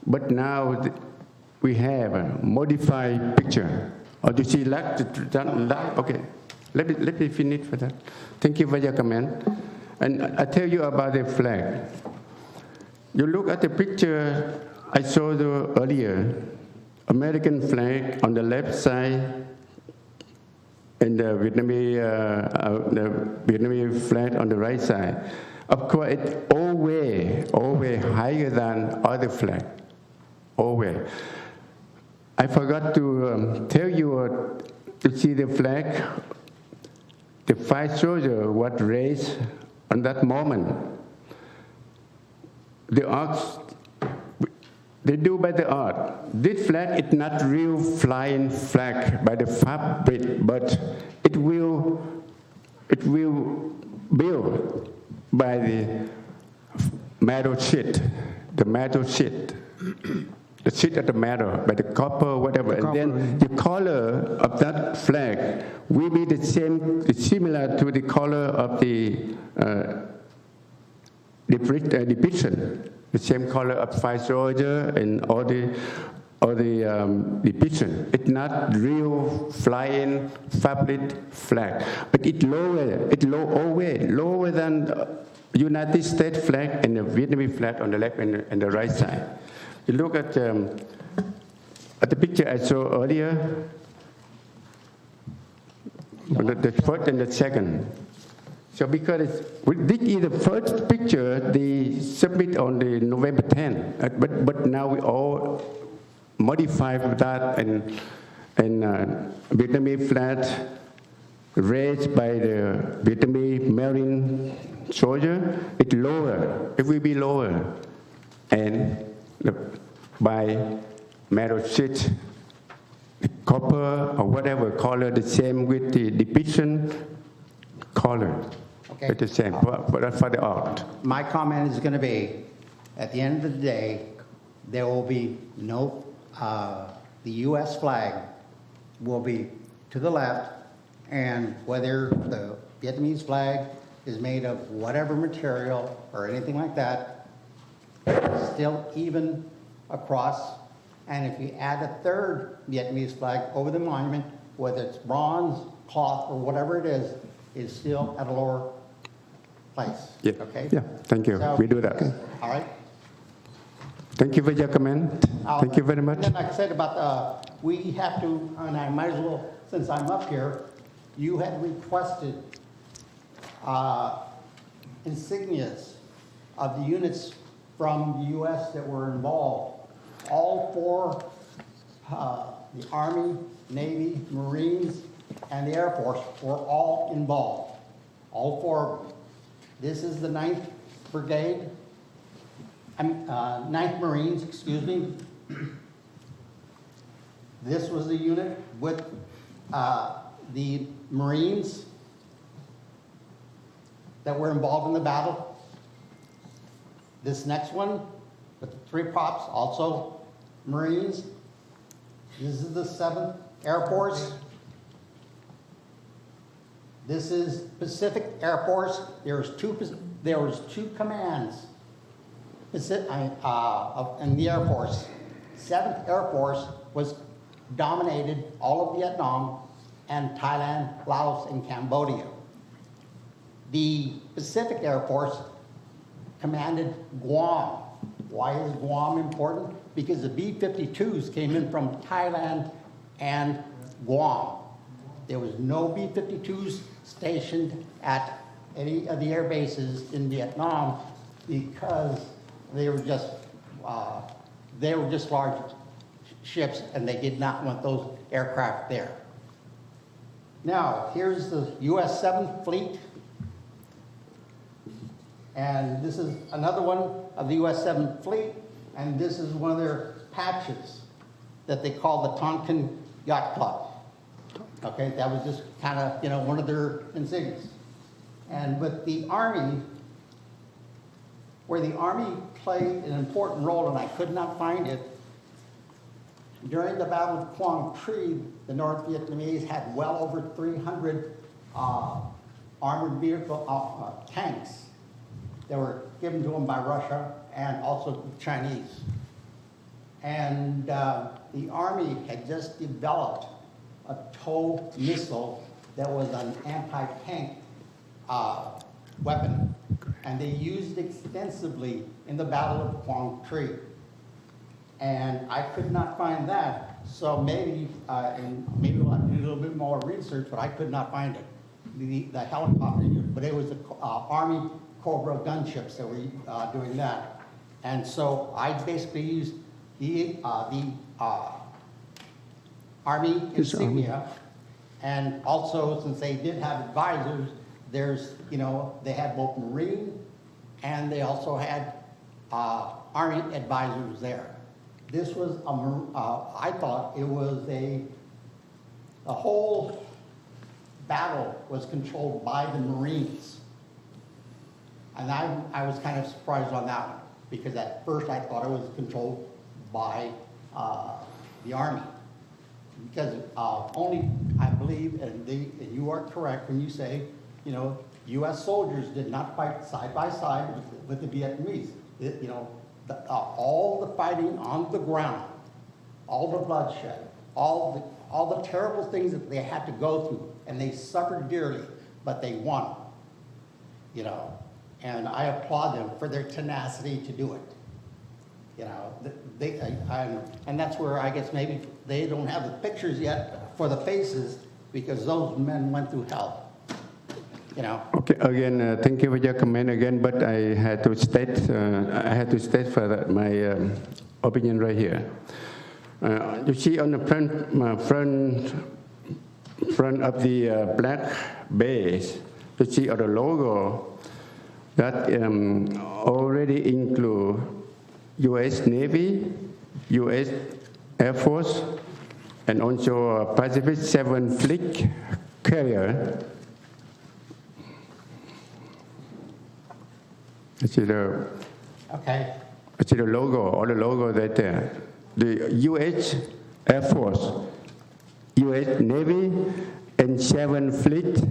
But now we have a modified picture. Or do you see that? Okay, let me finish for that. Thank you for your comment. And I tell you about the flag. You look at the picture I showed you earlier. American flag on the left side, and the Vietnamese flag on the right side. Of course, it's always higher than other flag. Always. I forgot to tell you to see the flag. The 5 soldiers was raised on that moment. The arts, they do by the art. This flag is not real flying flag by the fabric, but it will build by the metal sheet, the sheet of the metal, by the copper, whatever. And then the color of that flag will be the same, similar to the color of the depiction. The same color of 5 soldiers and all the depiction. It's not real flying fabric flag, but it's always lower than United States flag and the Vietnamese flag on the left and the right side. You look at the picture I showed earlier, the first and the second. So because this is the first picture they submit on the November 10th, but now we all modify that and Vietnamese flag raised by the Vietnamese Marine soldier, it's lower. It will be lower, and by metal sheet, the copper or whatever color, the same with the depiction color. Okay. It's the same for the art. My comment is going to be, at the end of the day, there will be no, the U.S. flag will be to the left, and whether the Vietnamese flag is made of whatever material or anything like that, it's still even across. And if you add a third Vietnamese flag over the monument, whether it's bronze, cloth, or whatever it is still at a lower place. Yeah. Okay? Yeah, thank you. So, We do that. All right? Thank you for your comment. Thank you very much. And then like I said about, we have to, and I might as well, since I'm up here, you had requested insignias of the units from the U.S. that were involved. All 4, the Army, Navy, Marines, and the Air Force were all involved. All 4 of them. This is the 9th Brigade. 9th Marines, excuse me. This was the unit with the Marines that were involved in the battle. This next one, with the 3 props, also Marines. This is the 7th Air Force. This is Pacific Air Force. There was two commands in the Air Force. 7th Air Force was dominated all of Vietnam and Thailand, Laos, and Cambodia. The Pacific Air Force commanded Guam. Why is Guam important? Because the B-52s came in from Thailand and Guam. There was no B-52s stationed at any of the air bases in Vietnam because they were just large ships and they did not want those aircraft there. Now, here's the U.S. 7th Fleet. And this is another one of the U.S. 7th Fleet, and this is one of their patches that they call the Tonkin Yacht Club. Okay, that was just kind of, one of their insignias. And with the Army, where the Army played an important role, and I could not find it, during the Battle of Quang, the North Vietnamese had well over 300 armored vehicle tanks that were given to them by Russia and also the Chinese. And the Army had just developed a TOW missile that was an anti-tank weapon. And they used it extensively in the Battle of Quang Tri. And I could not find that, so maybe we'll have to do a little bit more research, but I could not find it. The helicopter, but it was the Army Cobra gunships that were doing that. And so I basically used the Army insignia, and also since they did have advisors, they had both Marine and they also had Army advisors there. This was I thought it was the whole battle was controlled by the Marines. And I was kind of surprised on that one, because at first I thought it was controlled by the Army. Because only, I believe, and you are correct when you say, U.S. soldiers did not fight side by side with the Vietnamese. All the fighting on the ground, all the bloodshed, all the terrible things that they had to go through, and they suffered dearly, but they won. And I applaud them for their tenacity to do it. And that's where I guess maybe they don't have the pictures yet for the faces, because those men went through hell. Okay, again, thank you for your comment again, but I had to state for my opinion right here. You see on the front of the black base, you see on the logo that already include U.S. Navy, U.S. Air Force, and also Pacific 7th Fleet carrier. I see the logo, all the logo right there. The U.S. Air Force, U.S. Navy, and 7th Fleet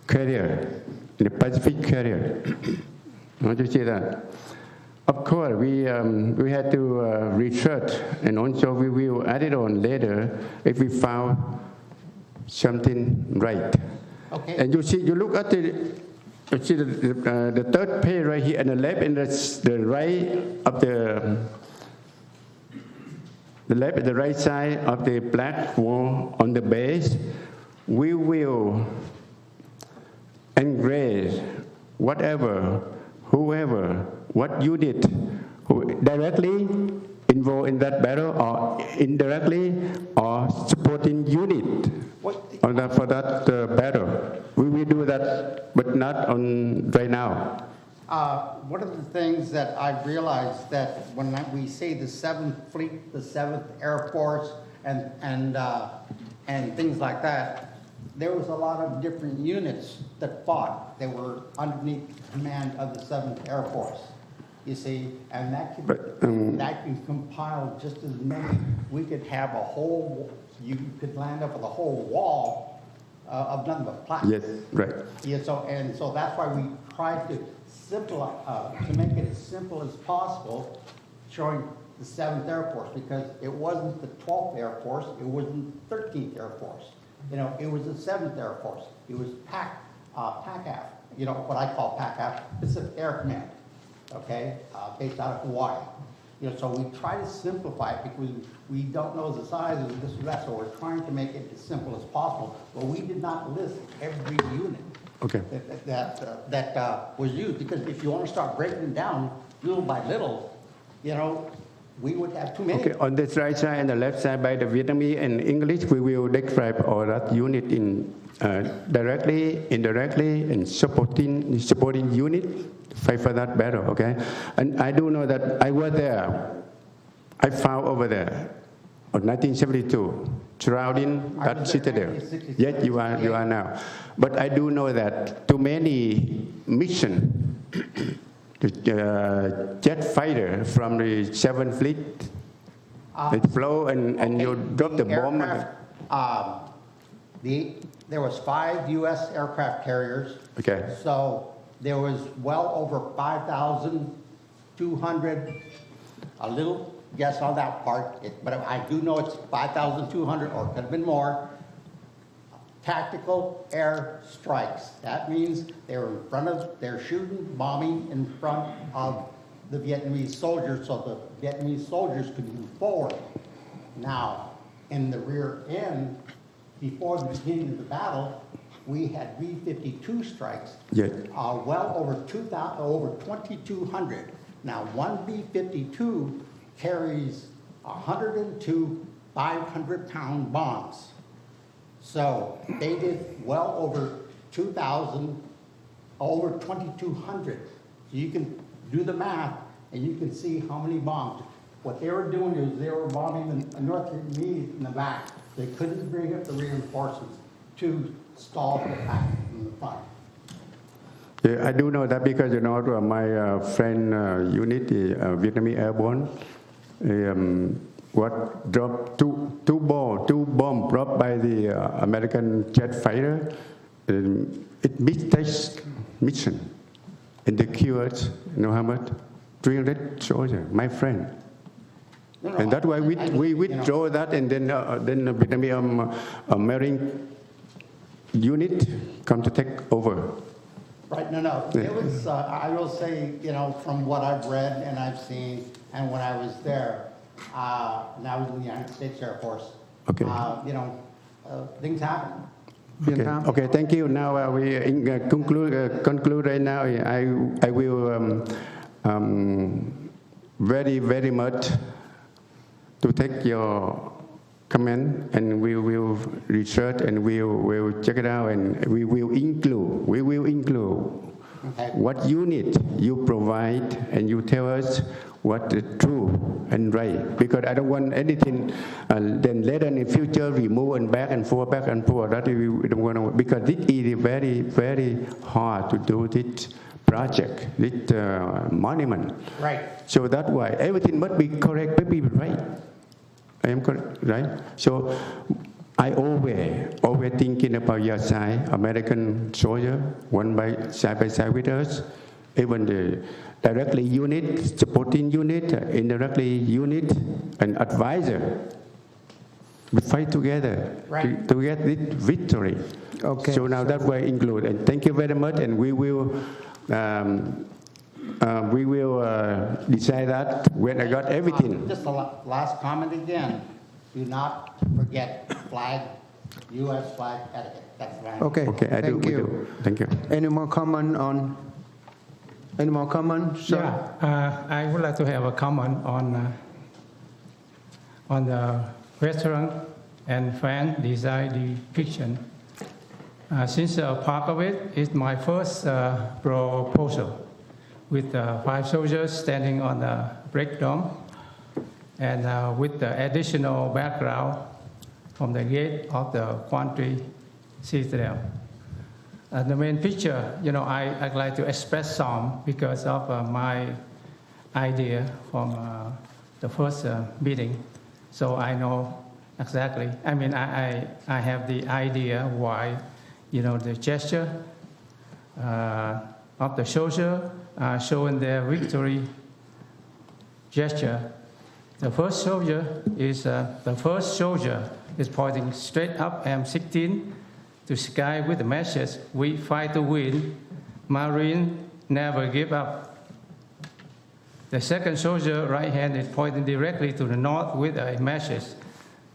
carrier, the Pacific carrier. Don't you see that? Of course, we had to research, and also we will add it on later if we found something right. Okay. And you look at the third page right here on the left and the right of the left and the right side of the black wall on the base, we will engrave whatever, whoever, what unit who directly involved in that battle or indirectly or supporting unit for that battle. We will do that, but not on right now. One of the things that I've realized that when we say the 7th Fleet, the 7th Air Force, and things like that, there was a lot of different units that fought. They were underneath command of the 7th Air Force, you see, and that can compile just as many. We could have a whole, you could land up with a whole wall of nothing but plaques. Yes, right. Yeah, so that's why we tried to to make it as simple as possible, showing the 7th Air Force, because it wasn't the 12th Air Force, it wasn't the 13th Air Force. You know, it was the 7th Air Force. It was PACAF, you know, what I call PACAF, Pacific Air Command, okay, based out of Hawaii. You know, so we try to simplify it because we don't know the size of this or that, so we're trying to make it as simple as possible. But we did not list every unit. Okay. That was used, because if you want to start breaking it down little by little, you know, we would have too many. Okay, on this right side and the left side by the Vietnamese and English, we will describe all that unit in directly, indirectly, and supporting unit. Fight for that better, okay? And I do know that I was there. I found over there in 1972, surrounding that citadel. Yes, you are now. But I do know that too many mission, the jet fighter from the 7th Fleet, they flew and you drop the bomb. There was 5 U.S. aircraft carriers. Okay. So there was well over 5,200, a little guess on that part, but I do know it's 5,200, or it could have been more, tactical air strikes. That means they're shooting, bombing in front of the Vietnamese soldiers, so the Vietnamese soldiers could move forward. Now, in the rear end, before the beginning of the battle, we had B-52 strikes, well over 2,200. Now, one B-52 carries 102 500-pound bombs. So they did well over 2,000, over 2,200. So you can do the math, and you can see how many bombs. What they were doing is they were bombing the North Vietnamese in the back. They couldn't bring up the reinforcements to stall the attack in the front. Yeah, I do know that because, you know, my friend unit, the Vietnamese Airborne, what dropped two bombs dropped by the American jet fighter. It missed mission, and they killed, you know how much? 300 soldiers, my friend. And that's why we withdraw that, and then the Vietnamese Marine unit come to take over. Right, no. It was, I will say, you know, from what I've read and I've seen, and when I was there, and I was in the United States Air Force, okay. You know, things happen. Okay, thank you. Now we conclude right now. I will very, very much to take your comment, and we will research, and we will check it out, and we will include what unit you provide, and you tell us what is true and right, because I don't want anything then later in the future remove and back and forth. That we don't want to, because this is very, very hard to do this project, this monument. Right. So that's why everything must be correct, must be right. I am correct, right? So I always thinking about your side, American soldier, side by side with us, even the directly unit, supporting unit, indirectly unit, and advisor. We fight together to get this victory. Okay. So now that way include, and thank you very much, and we will decide that when I got everything. Just a last comment again. Do not forget flag, U.S. flag etiquette. That's right. Okay, I thank do. you. Thank you. Any more comment? Sir? Yeah, I would like to have a comment on the restaurant and fan design depiction. Since part of it is my first proposal, with 5 soldiers standing on the break dome, and with the additional background from the gate of the Quang Citadel. The main picture, I'd like to express some because of my idea from the first meeting. So I know exactly, I have the idea why, the gesture of the soldier showing their victory gesture. The first soldier is pointing straight up M16 to sky with the message, "We fight to win, Marine never give up." The second soldier, right hand, is pointing directly to the north with a message,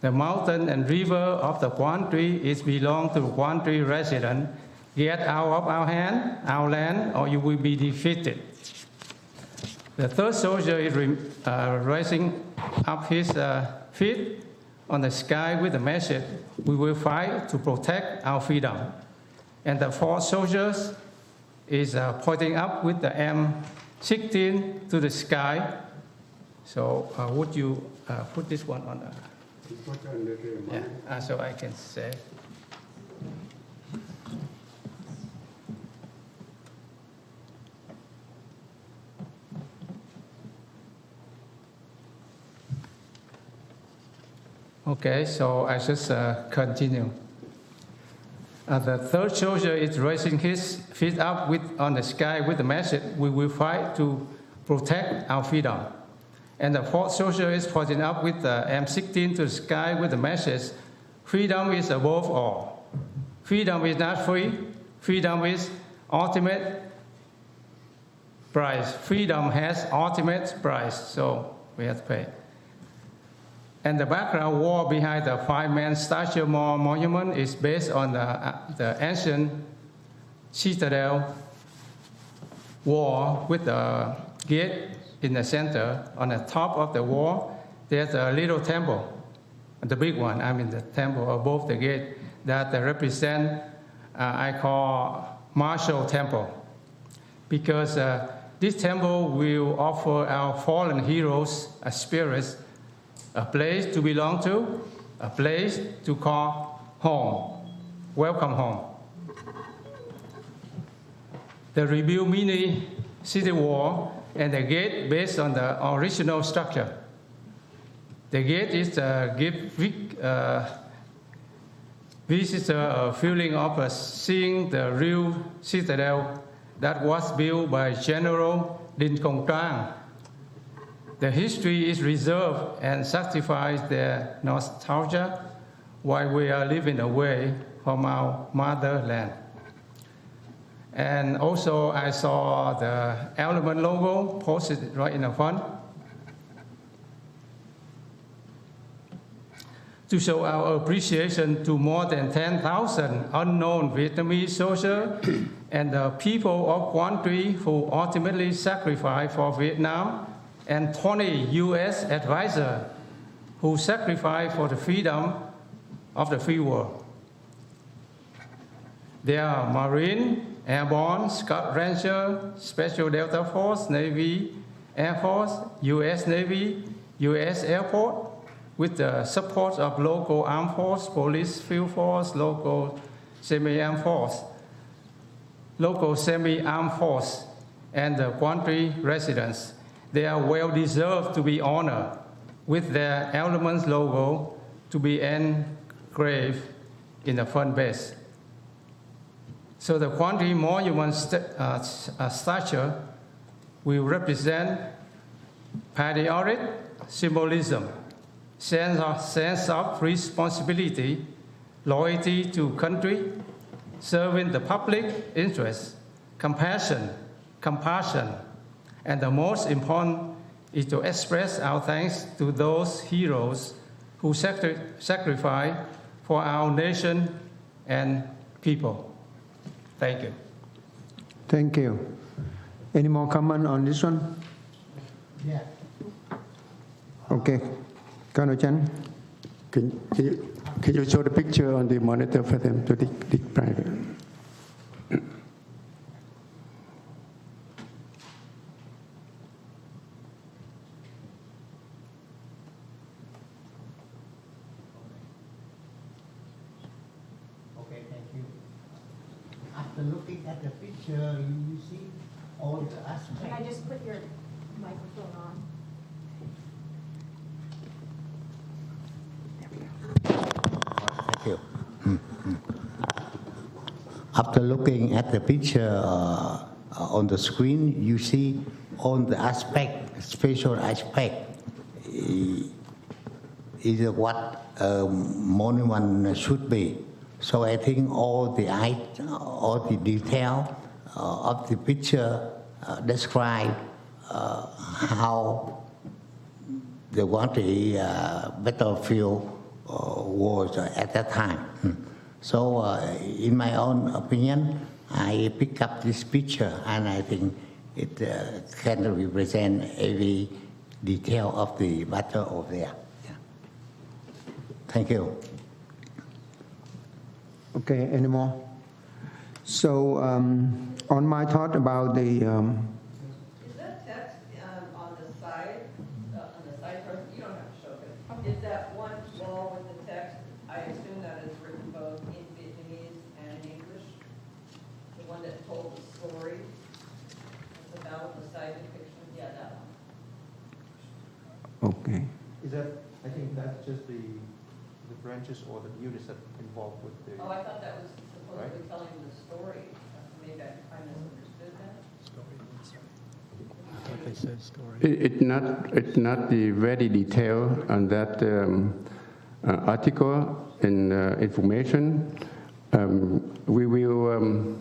"The mountain and river of the Quang is belong to Quang resident. Get out of our land, or you will be defeated." The third soldier is raising up his feet on the sky with the message, "We will fight to protect our freedom." And the fourth soldier is pointing up with the M16 to the sky. So would you put this one on so I can say. Okay, so I just continue. The third soldier is raising his feet up on the sky with the message, "We will fight to protect our freedom." And the fourth soldier is pointing up with the M16 to the sky with the message, "Freedom is above all. Freedom is not free. Freedom is ultimate price. Freedom has ultimate price, so we have to pay." And the background wall behind the 5-man statue monument is based on the ancient citadel wall with the gate in the center. On the top of the wall, there's a little temple, the big one, the temple above the gate that represent, I call Marshall Temple. Because this temple will offer our fallen heroes a spirit, a place to belong to, a place to call home. Welcome home. The rebuilt mini city wall and the gate based on the original structure. The gate is to give visitor a feeling of seeing the real citadel that was built by General Quang. The history is reserved and sanctifies their nostalgia while we are living away from our motherland. And also I saw the Element logo posted right in the front to show our appreciation to more than 10,000 unknown Vietnamese soldiers and the people of Quang who ultimately sacrificed for Vietnam, and 20 U.S. advisors who sacrificed for the freedom of the free world. They are Marine, Airborne, Scout Ranger, Special Delta Force, Navy, Air Force, U.S. Navy, U.S. Air Force, with the support of local armed force, police, field force, local semi-armed force, and the Quang residents. They are well deserved to be honored with their Elements logo to be engraved in the front base. So the Quang monument statue will represent patriotic symbolism, sense of responsibility, loyalty to country, serving the public interest, compassion, and the most important is to express our thanks to those heroes who sacrificed for our nation and people. Thank you. Thank you. Any more comment on this one? Yeah. Okay. Kano-chan? Can you show the picture on the monitor for them to dig private? looking at the picture, you see all the Can I aspects. just put your microphone on? Thank you. After looking at the picture on the screen, you see all the aspect, special aspect, is what a monument should be. So I think all the detail of the picture describe how the Guangxi battlefield was at that time. So in my own opinion, I pick up this picture and I think it can represent every detail of the battle over there. Yeah. Thank you. Okay, any more? So on my thought about the, Is that text on the side part, you don't have to show it. Is that one wall with the text, I assume that is written both in Vietnamese and in English? The one that told the story? It's about the side depiction, yeah, that one. okay. Is that, I think that's just the branches or the units that involved with the. Oh, I thought that was supposedly telling the story. Maybe I misunderstood that. It's not the very detailed on that article and information. We will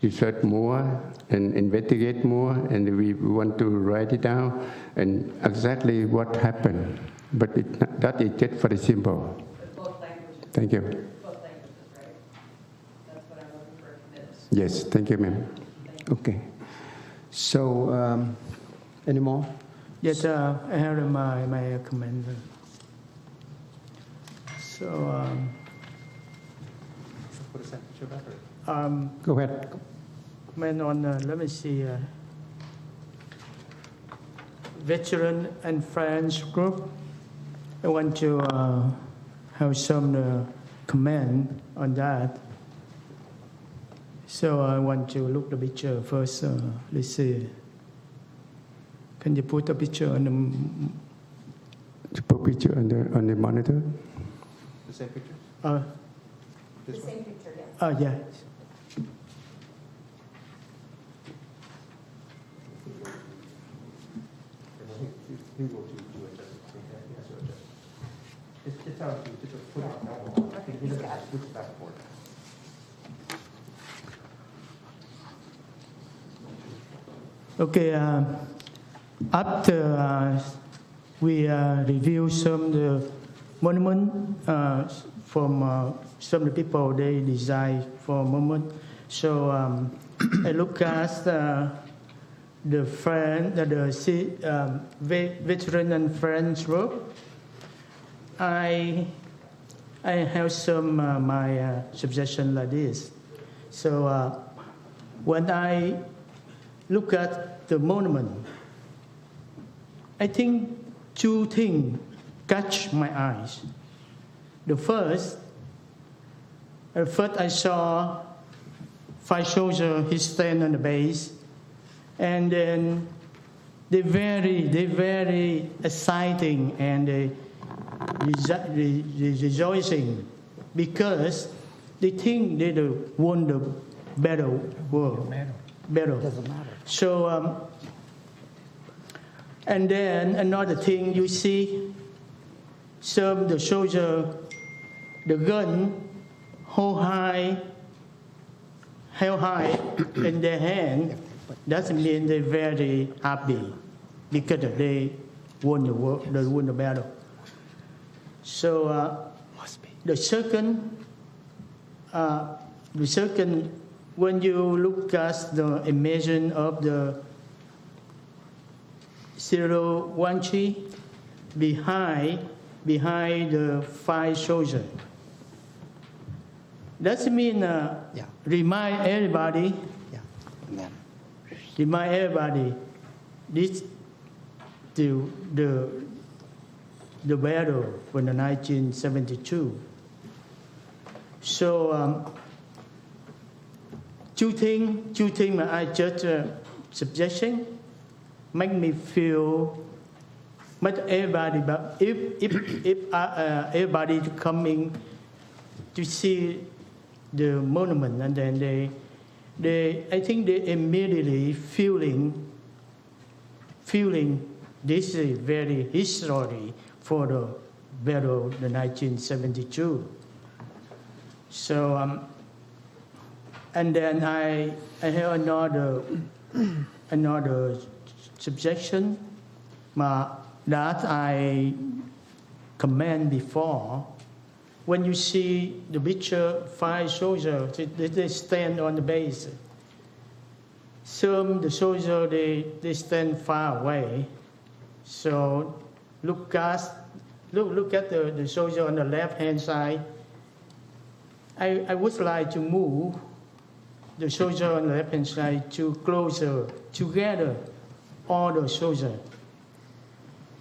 research more and investigate more, and we want to write it down and exactly what happened. But that is just very simple. Both languages. Thank you. Both languages, right? That's what I'm looking for minutes. Yes, thank you, ma'am. Okay. So, any more? Yes, I have my comment. So, Put a picture back or? Go ahead. comment on, let me see, veteran and friends group. I want to have some comment on that. So I want to look the picture first. Let's see. Can you put the picture on To put picture on the monitor. The same picture? the? The same picture, yes. Yeah. He will do it. It's how to put it on normal. I think he doesn't have to switch back and forth. Okay. After we review some the monument from some of the people they design for monument. So I look at the friend, veteran and friends group. I have some my suggestion like this. So when I look at the monument, I think two things catch my eyes. The first I saw 5 soldiers. He stand on the base, and then they very exciting and they rejoicing because they think they won the battle. Battle. Doesn't matter. So, and then another thing you see, some the soldier, the gun held high in their hand. Doesn't mean they're very happy because they won the war, they won the battle. So the second, when you look at the image of the 013 behind the 5 soldiers, that means remind everybody this the battle in 1972. So two things I just suggesting make me feel much everybody, but if everybody coming to see the monument, and then I think they immediately feeling this is very history for the battle of the 1972. So and then I have another suggestion that I comment before. When you see the picture 5 soldiers, they stand on the base. Some the soldiers they stand far away. So look at the soldier on the left hand side. I would like to move the soldier on the left hand side to closer together, all the soldiers.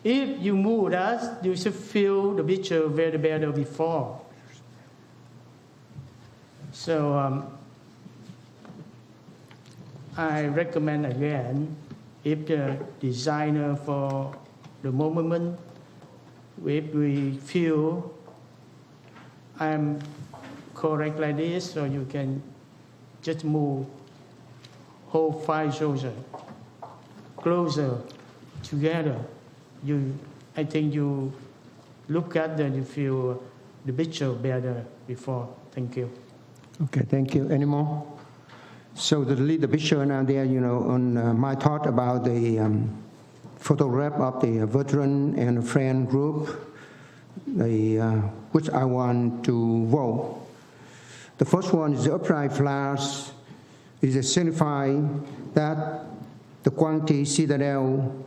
If you move that, you should feel the picture very better before. So I recommend again, if the designer for the monument, if we feel I'm correct like this, so you can just move whole 5 soldiers closer together. I think you look at that, you feel the picture better before. Thank you. Okay, thank you. Any more? So to lead the picture now there, on my thought about the photograph of the veteran and friend group, which I want to vote. The first one is the upright flags. It is signifying that the Quang Citadel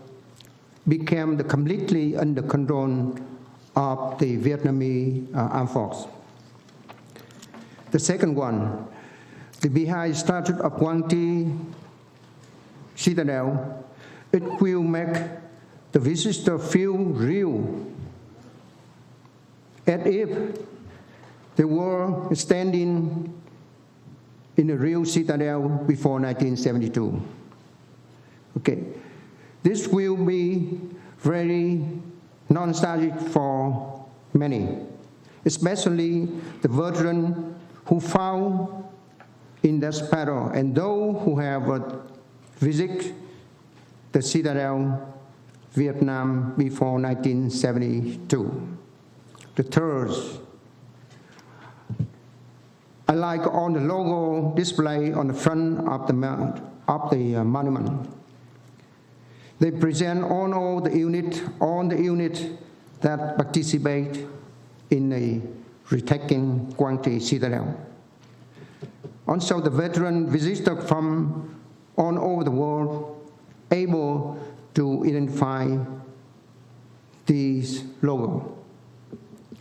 became completely under control of the Vietnamese armed force. The second one, the behind Statute of Quang Citadel, it will make the visitor feel real, as if they were standing in a real citadel before 1972. Okay, this will be very nostalgic for many, especially the veterans who fought in that battle and those who have visited the citadel Vietnam before 1972. The third, I like all the logo display on the front of the monument. They present all the units that participate in the retaking Quang Citadel. Also, the veteran visitors from all over the world able to identify these logo.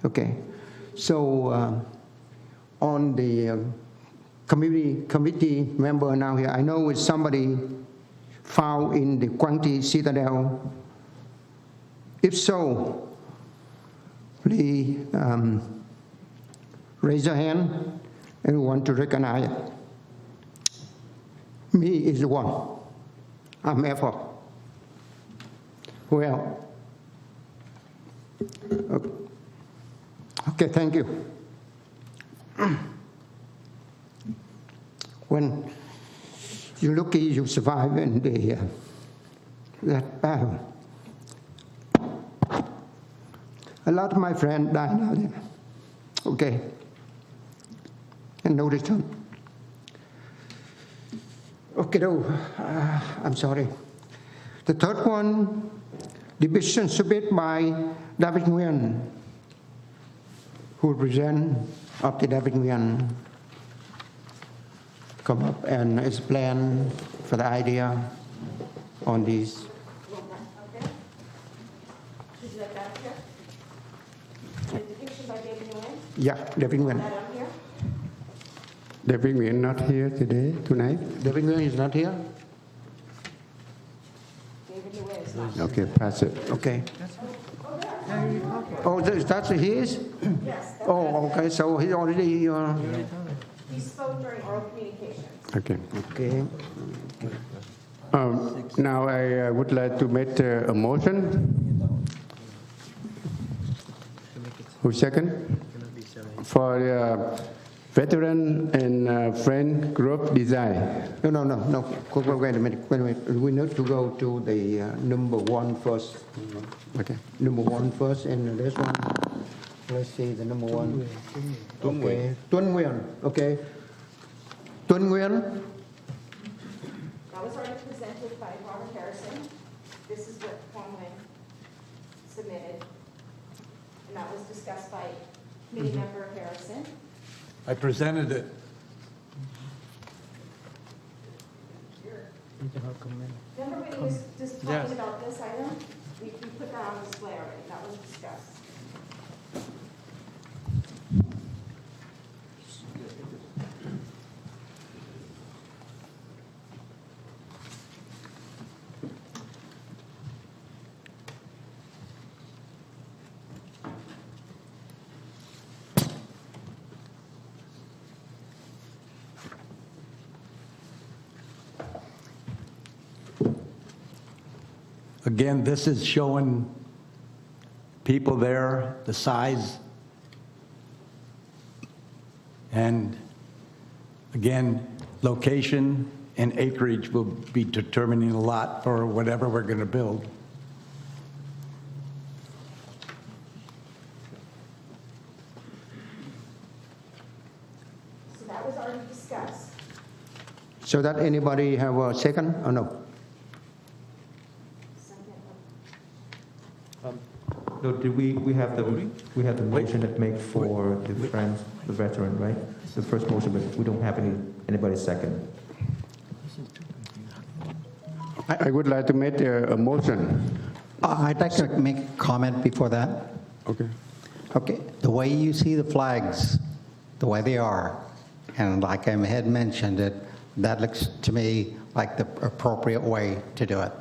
Okay, so on the committee member now here, I know it's somebody found in the Quang Citadel. If so, please raise your hand and we want to recognize it. Me is the one. I'm effort. Well, okay, thank you. When you're lucky you survive in that battle. A lot of my friends died out there. Okay. And no return. Okay, I'm sorry. The third one, division submitted by David Nguyen, who represent of the David Nguyen, come up and explain for the idea on this. Okay. Would you like that up here? The depiction by David Nguyen? Yeah, David Nguyen. That up here? David Nguyen not here tonight. David Nguyen is not here? David Nguyen is not. Okay, pass it. Okay. Oh, that's his? Yes. Oh, okay, so he already, He spoke during oral communications. Okay. Okay. Now I would like to make a motion. Who second? For veteran and friend group design. No. Wait a minute. We need to go to the number one first. Okay. Number one first, and this one. Let's see the number one. Okay. Tuân Nguyen. Okay. Tuân Nguyen. That was already presented by Robert Harrison. This is what Quang submitted. And that was discussed by committee member Harrison. I presented it. Remember when he was just talking about this item? We put that on display already. That was discussed. Again, this is showing people there, the size. And again, location and acreage will be determining a lot for whatever we're going to build. So that was already discussed. So that anybody have a second or no? No, did we have the motion that made for the friends, the veteran, right? The first motion, but we don't have anybody second. I would like to make a motion. I'd like to make a comment before that. Okay. Okay, the way you see the flags, the way they are, and like I had mentioned it, that looks to me like the appropriate way to do it.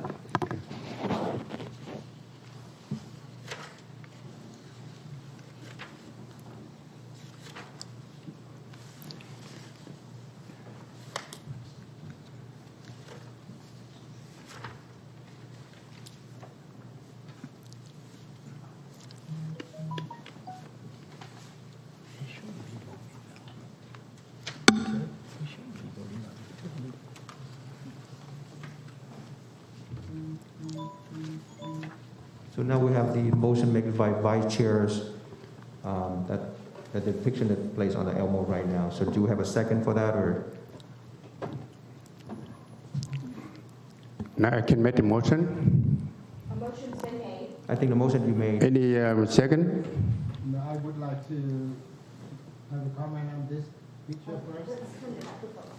So now we have the motion made by vice chairs, that the depiction that plays on the Elmo right now. So do you have a second for that, or? Now I can make a motion. A motion's been made. I think the motion you made. Any second? No, I would like to have a comment on this picture first. Let's turn the microphone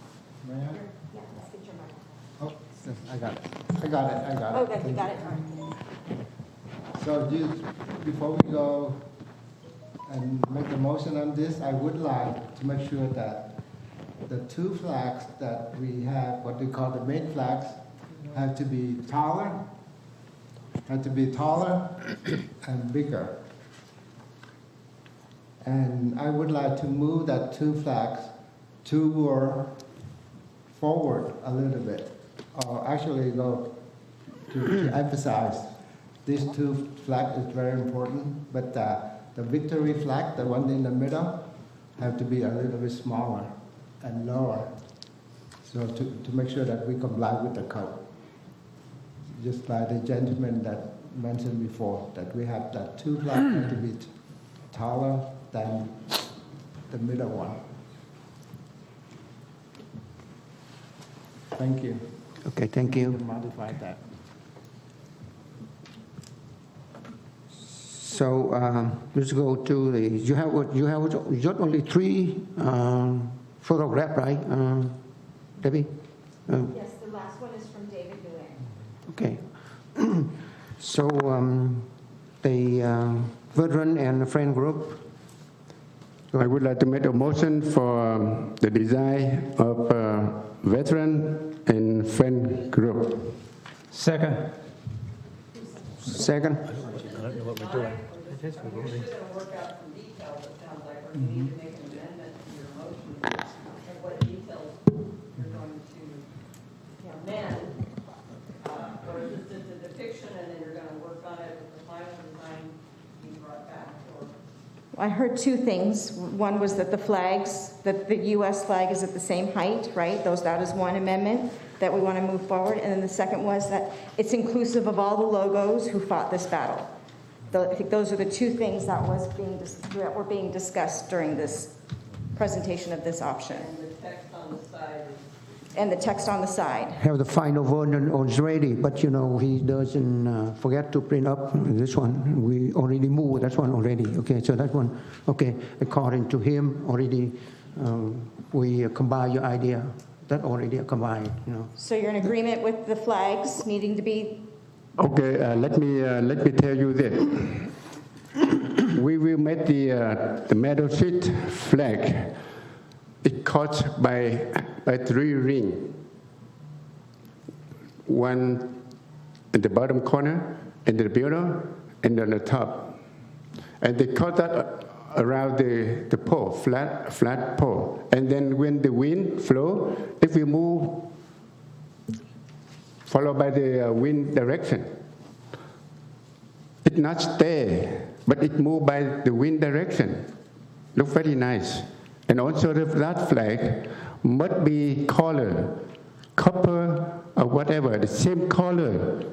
on. May I? Yeah, let's get your microphone. Oh, yes, I got it. Okay, you got it. All right. So before we go and make a motion on this, I would like to make sure that the two flags that we have, what we call the main flags, have to be taller and bigger. And I would like to move that two flags forward a little bit, or actually go to emphasize these two flags is very important, but the victory flag, the one in the middle, have to be a little bit smaller and lower, so to make sure that we comply with the code. Just like the gentleman that mentioned before, that we have that two flags have to be taller than the middle one. Thank you. Okay, thank you. Modify that. So let's go to the. You have only three photographs, right, Debbie? Yes, the last one is from David Nguyen. Okay. So the veteran and the friend group. I would like to make a motion for the design of veteran and friend group. Second. Second. I don't know what we're doing. We're still going to work out some details, it sounds like, or you need to make an amendment to your motion amend, or is this just a depiction and then you're gonna work on it with the final design being brought back, or? I heard two things. One was that the flags, that the US flag is at the same height, right? That is one amendment that we want to move forward. And then the second was that it's inclusive of all the logos who fought this battle. I think those are the two things that were being discussed during this presentation of this option. And the text on the side is. And the text on the side. Have the final version already, but he doesn't forget to print up this one. We already moved that one already. Okay, so that one, okay, according to him, already we combine your idea. That already combined, So you're in agreement with the flags needing to be. Okay, let me tell you this. We will make the Meadow Street flag. It cut by 3 rings. One in the bottom corner, in the middle, and on the top. And they cut that around the pole, flat pole. And then when the wind flow, if we move, followed by the wind direction, it not stay, but it move by the wind direction. Look very nice. And also that flag must be color, copper or whatever, the same color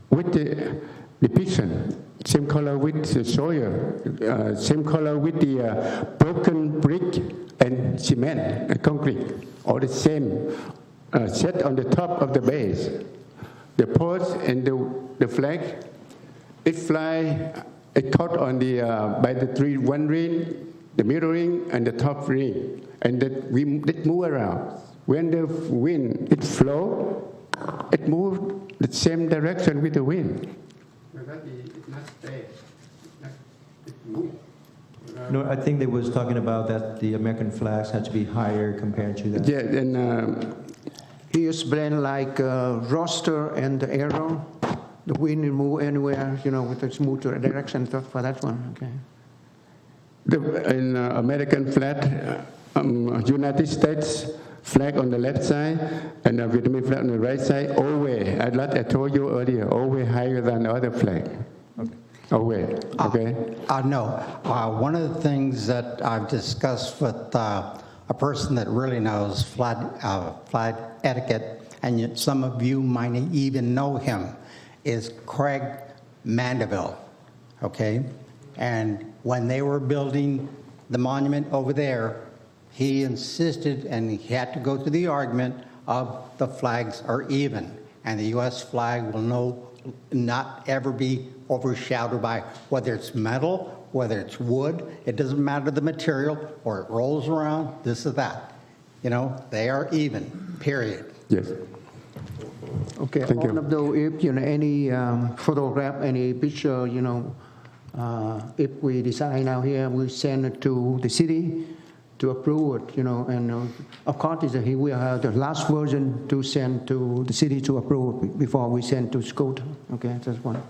with the depiction, same color with the soil, same color with the broken brick and cement and concrete, all the same, set on the top of the base. The post and the flag, it fly, it caught on the by the one ring, the middle ring, and the top ring, and that it move around. When the wind it flow, it moved the same direction with the wind. It not stay. It move. No, I think they was talking about that the American flags had to be higher compared to that. Yeah, and he explained like roster and the arrow. The wind will move anywhere, with a smooth direction for that one. Okay. In American flag, United States flag on the left side and a Vietnamese flag on the right side, always, I told you earlier, always higher than the other flag. Okay. Always, okay? No. One of the things that I've discussed with a person that really knows flag etiquette, and yet some of you might even know him, is Craig Mandeville, okay? And when they were building the monument over there, he insisted, and he had to go through the argument of the flags are even, and the U.S. flag will not ever be overshadowed by whether it's metal, whether it's wood, it doesn't matter the material, or it rolls around, this or that. They are even, period. Yes. Okay, Thank you. all of those, if any photograph, any picture, if we design out here, we send it to the city to approve it, and of course, we have the last version to send to the city to approve it before we send to school. Okay, that's one.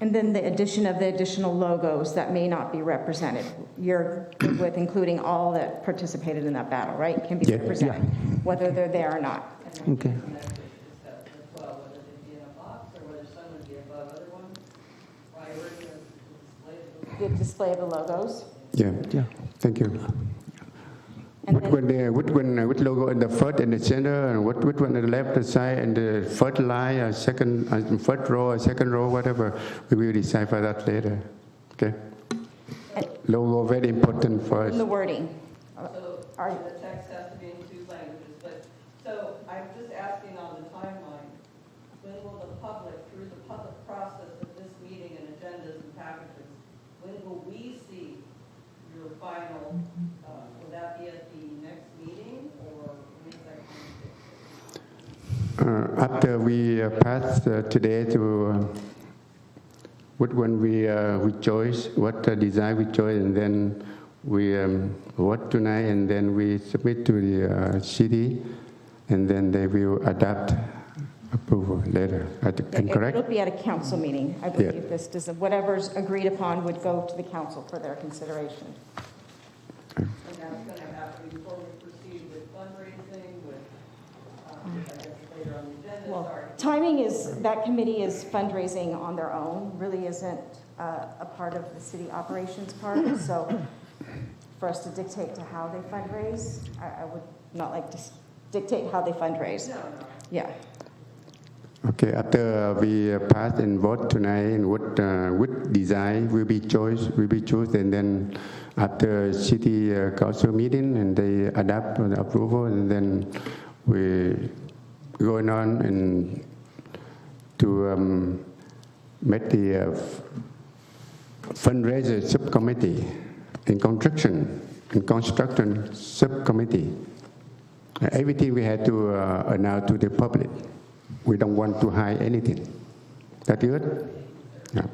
And then the addition of the additional logos that may not be represented. You're good with including all that participated in that battle, right? Can be Yeah. represented, whether they're there or not. Okay. Well, whether they be in a box or whether some would be above other ones, priority of The display of the logos. Yeah. Yeah. Thank you. And Which logo in the first and the center, and which one on the left side, and the first line, or first row, or second row, whatever. We will decide for that later. Okay. Logo very important for us. And the wording. So the text has to be in 2 languages, but, so I'm just asking on the timeline, when will the public, through the public process of this meeting and agendas and packages, when will we see your final, will that be at the next meeting, or when is that going to take place? After we pass today to what one we choose, what design we choose, and then we vote tonight, and then we submit to the city, and then they will adapt approval later. Correct? It'll be at a council meeting. I believe this does, whatever's agreed upon would go to the council for their consideration. And that's going to happen before we proceed with fundraising Well, timing is, that committee is fundraising on their own, really isn't a part of the city operations part. So for us to dictate to how they fundraise, I would not like to dictate how they fundraise. Yeah. Okay, after we pass and vote tonight, and what design will be chosen, and then after city council meeting, and they adapt the approval, and then we going on and to make the fundraiser subcommittee and construction subcommittee. Everything we had to announce to the public. We don't want to hide anything. That good? Yeah.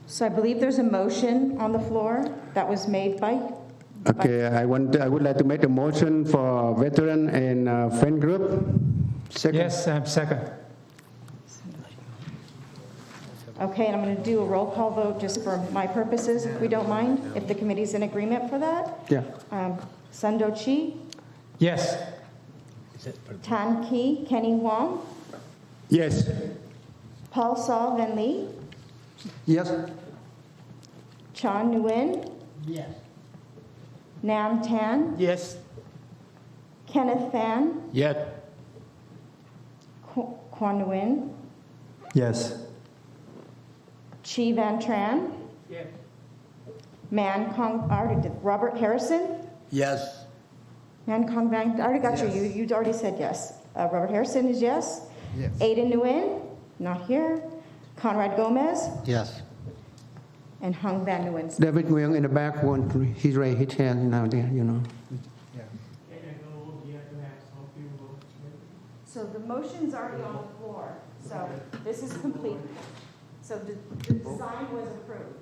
So I believe there's a motion on the floor that was made by. Okay, I would like to make a motion for veteran and friend group. Second. Yes, I'm second. Okay, and I'm going to do a roll call vote just for my purposes, if we don't mind, if the committee's in agreement for that. Yeah. Sando Chi, Yes. Tan Ki, Kenny Huang, Yes. Paul Saw Van Lee, Yes. Chan Nguyen. Yes. Nam Tan, Yes. Kenneth Fan, Yes. Quan Nguyen, Yes. Chi Van Tran. Yes. Man Kong, I already did. Robert Harrison. Yes. Man Kong Van, I already got you. You already said yes. Robert Harrison is yes. Yes. Aiden Nguyen, not here. Conrad Gomez Yes. and Hung Van Nguyen. David Nguyen in the back, he raised his hand now there, you know. So the motion's already on the floor. So this is complete. So the design was approved.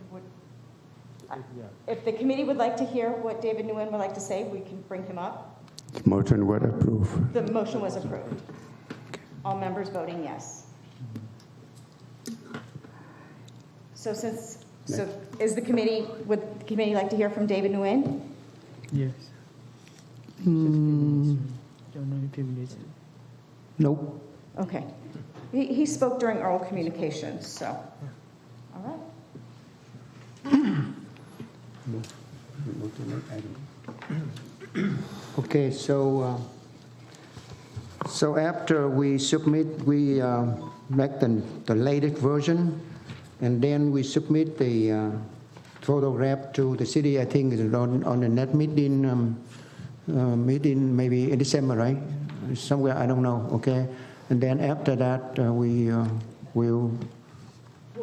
If the committee would like to hear what David Nguyen would like to say, we can bring him up. Motion was approved. The motion was approved. All members voting yes. So is the committee, would the committee like to hear from David Nguyen? Yes. Mm, Don't know if you missed it. nope. Okay. He spoke during oral communications, so, all right. Okay, so after we submit, we make the latest version, and then we submit the photograph to the city. I think it's on the net meeting maybe in December, right? Somewhere, I don't know, okay? And then after that, we'll We'll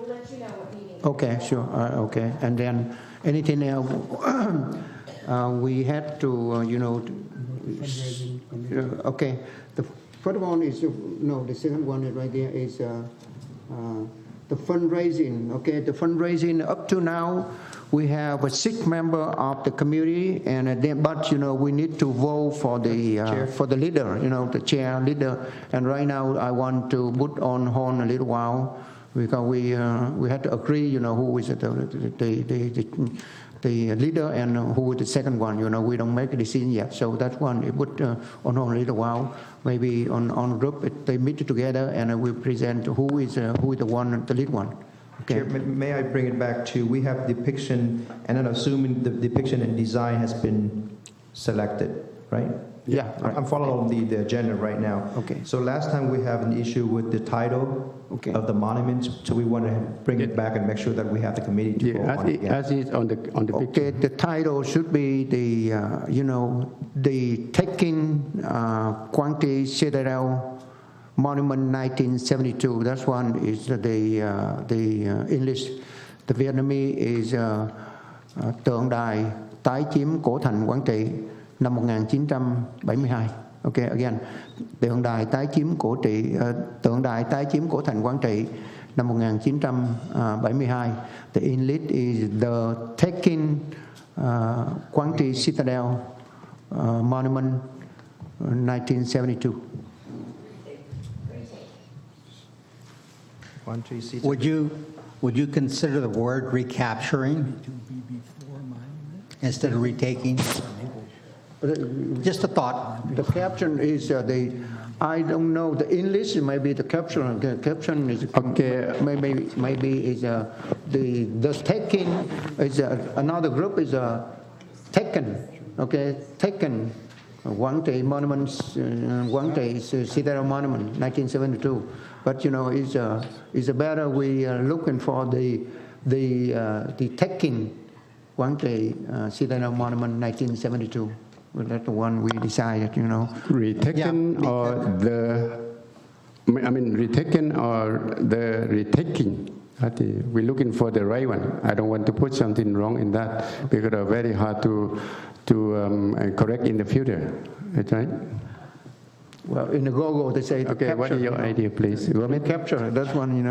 let you know what meeting. okay, sure, okay. And then anything else, we had to, okay. The first one is, the second one is right there is the fundraising, okay? The fundraising, up to now, we have a 6 member of the community, and then, but, we need to vote for the leader, the chair leader. And right now, I want to put on hold a little while, because we had to agree, who is the leader and who is the second one. We don't make a decision yet. So that one, it put on hold a little while. Maybe on group, they meet together and we present who is the one, the lead one. Okay. Chair, may I bring it back to, we have depiction, and then assuming the depiction and design has been selected, right? Yeah. Right. I'm following the agenda right now. Okay. So last time we have an issue with the title of the monuments, so we want to bring it back and make sure that we have the committee to vote on it again. As is on the picture. Okay, the title should be the taking Quang Citadel Monument 1972. That one is the English. The Vietnamese is tượng đài tái chiếm cổ thành Quảng Trị năm 1972. Okay, again, tượng đài tái chiếm cổ thành Quảng Trị năm 1972. The English is the taking Quang Tri Citadel Monument 1972. Would you consider the word recapturing instead of retaking? Just a thought. The caption is I don't know, the English, maybe the caption is, Okay. maybe is the taking is another group is taken, okay, taken, Quang Trị monuments, Quang Trị Citadel Monument, 1972. But it's better we are looking for the taking Quang Trị Citadel Monument, 1972. Well, that's the one we decided, Retaken or retaken or the retaking. We're looking for the right one. I don't want to put something wrong in that because it's very hard to correct in the future. That's right? Well, in the Google they say Okay, capture, what is your idea, please? You want me to capture, that's one,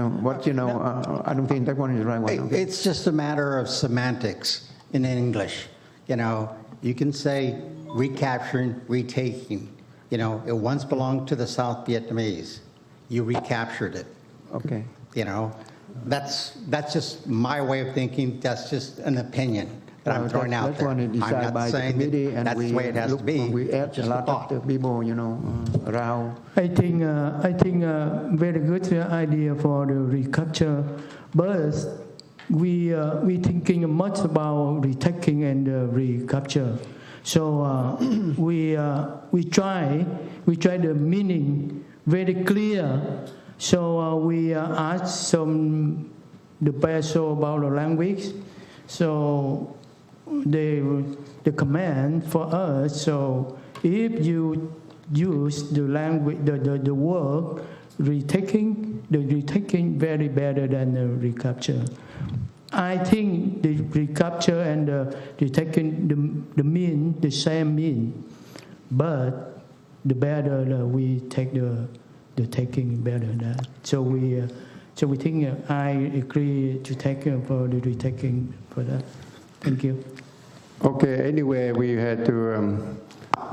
I don't think that one is the right one. Okay. It's just a matter of semantics in English. You can say recapturing, retaking. It once belonged to the South Vietnamese. You recaptured it. Okay. That's just my way of thinking. That's just an opinion that I'm throwing out That's there. one is I'm decided not by the saying committee, that and that's the way it has to be. We add a Just a lot thought. of the people, around. I think very good idea for the recapture, but we thinking much about retaking and recapture. So we try the meaning very clear. So we ask the person about the language. So the command for us. So if you use the language, the word retaking, the retaking very better than the recapture. I think the recapture and the retaking the mean the same mean, but the better we take the taking better than that. So we think I agree to take for the retaking for that. Thank you. Okay, anyway, we had to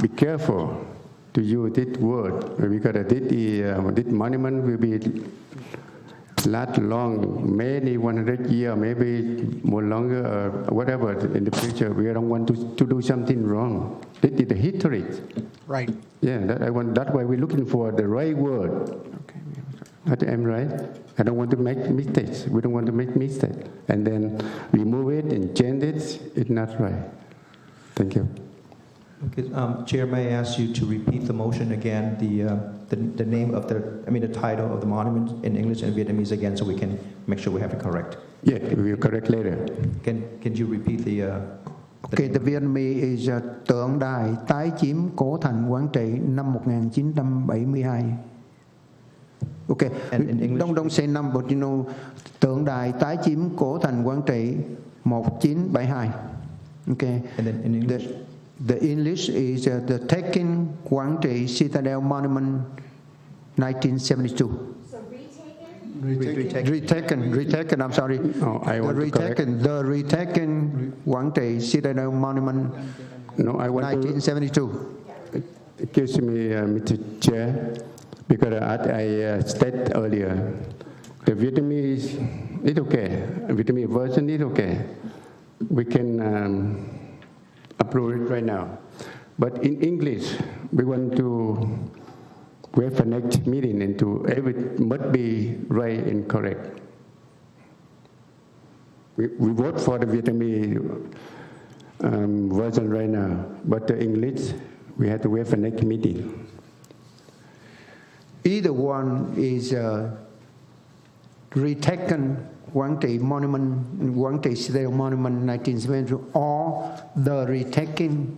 be careful to use this word because this monument will be last long, many 100 years, maybe more longer, or whatever in the future. We don't want to do something wrong. This is the history. Right. Yeah, that's why we're looking for the right word. Okay, I'm right. I don't want to make mistakes. We don't want to make mistakes. And then remove it and change it. It's not right. Thank you. Okay, Chair, may I ask you to repeat the motion again, the name of the title of the monument in English and Vietnamese again, so we can make sure we have it correct. Yeah, we'll correct later. Can you repeat the Okay, the Vietnamese is tượng đài tái chiếm cổ thành Quảng Trị năm 1972. Okay, And in English? don't say number, but tượng đài tái chiếm cổ thành Quảng Trị 1972. Okay. And then in English? The English is the taking Quang Trị Citadel Monument, 1972. So retaken? Retaken, I'm sorry. Oh, I want to correct. The retaken Quang Trị Citadel Monument, No, I want 1972. Excuse me, Mr. Chair, because as I stated earlier, the Vietnamese is okay. Vietnamese version is okay. We can approve it right now. But in English, we want to wait for next meeting and everything must be right and correct. We vote for the Vietnamese version right now, but the English, we have to wait for next meeting. Either one is retaken Quang Trị Monument, Quang Trị Citadel Monument 1972, or the retaking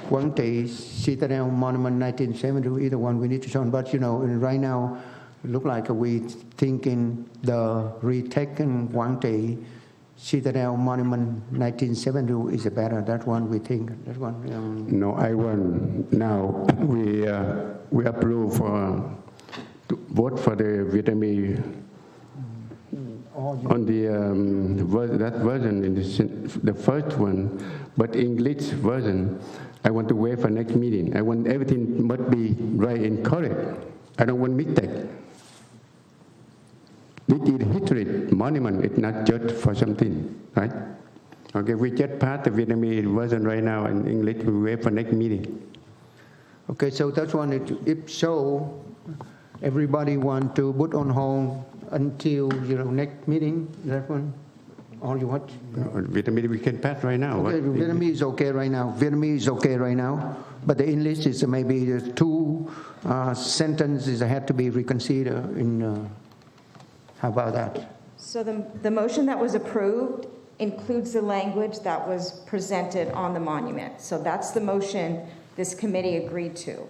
Quang Trị Citadel Monument 1972, either one we need to show. But right now, it look like we thinking the retaken Quang Trị Citadel Monument 1972 is better. That one we think. That one. No, I want now we approve to vote for the Vietnamese on the that version in the first one, but English version. I want to wait for next meeting. I want everything must be right and correct. I don't want mistake. This is history monument. It's not just for something, right? Okay, we just passed the Vietnamese version right now in English. We wait for next meeting. Okay, so that's one, if so, everybody want to put on hold until, next meeting, that one? Or you want? Vietnamese we can pass right now. Okay, Vietnamese is okay right now. Vietnamese is okay right now. But the English is maybe the two sentences that had to be reconsidered in, how about that? So the motion that was approved includes the language that was presented on the monument. So that's the motion this committee agreed to.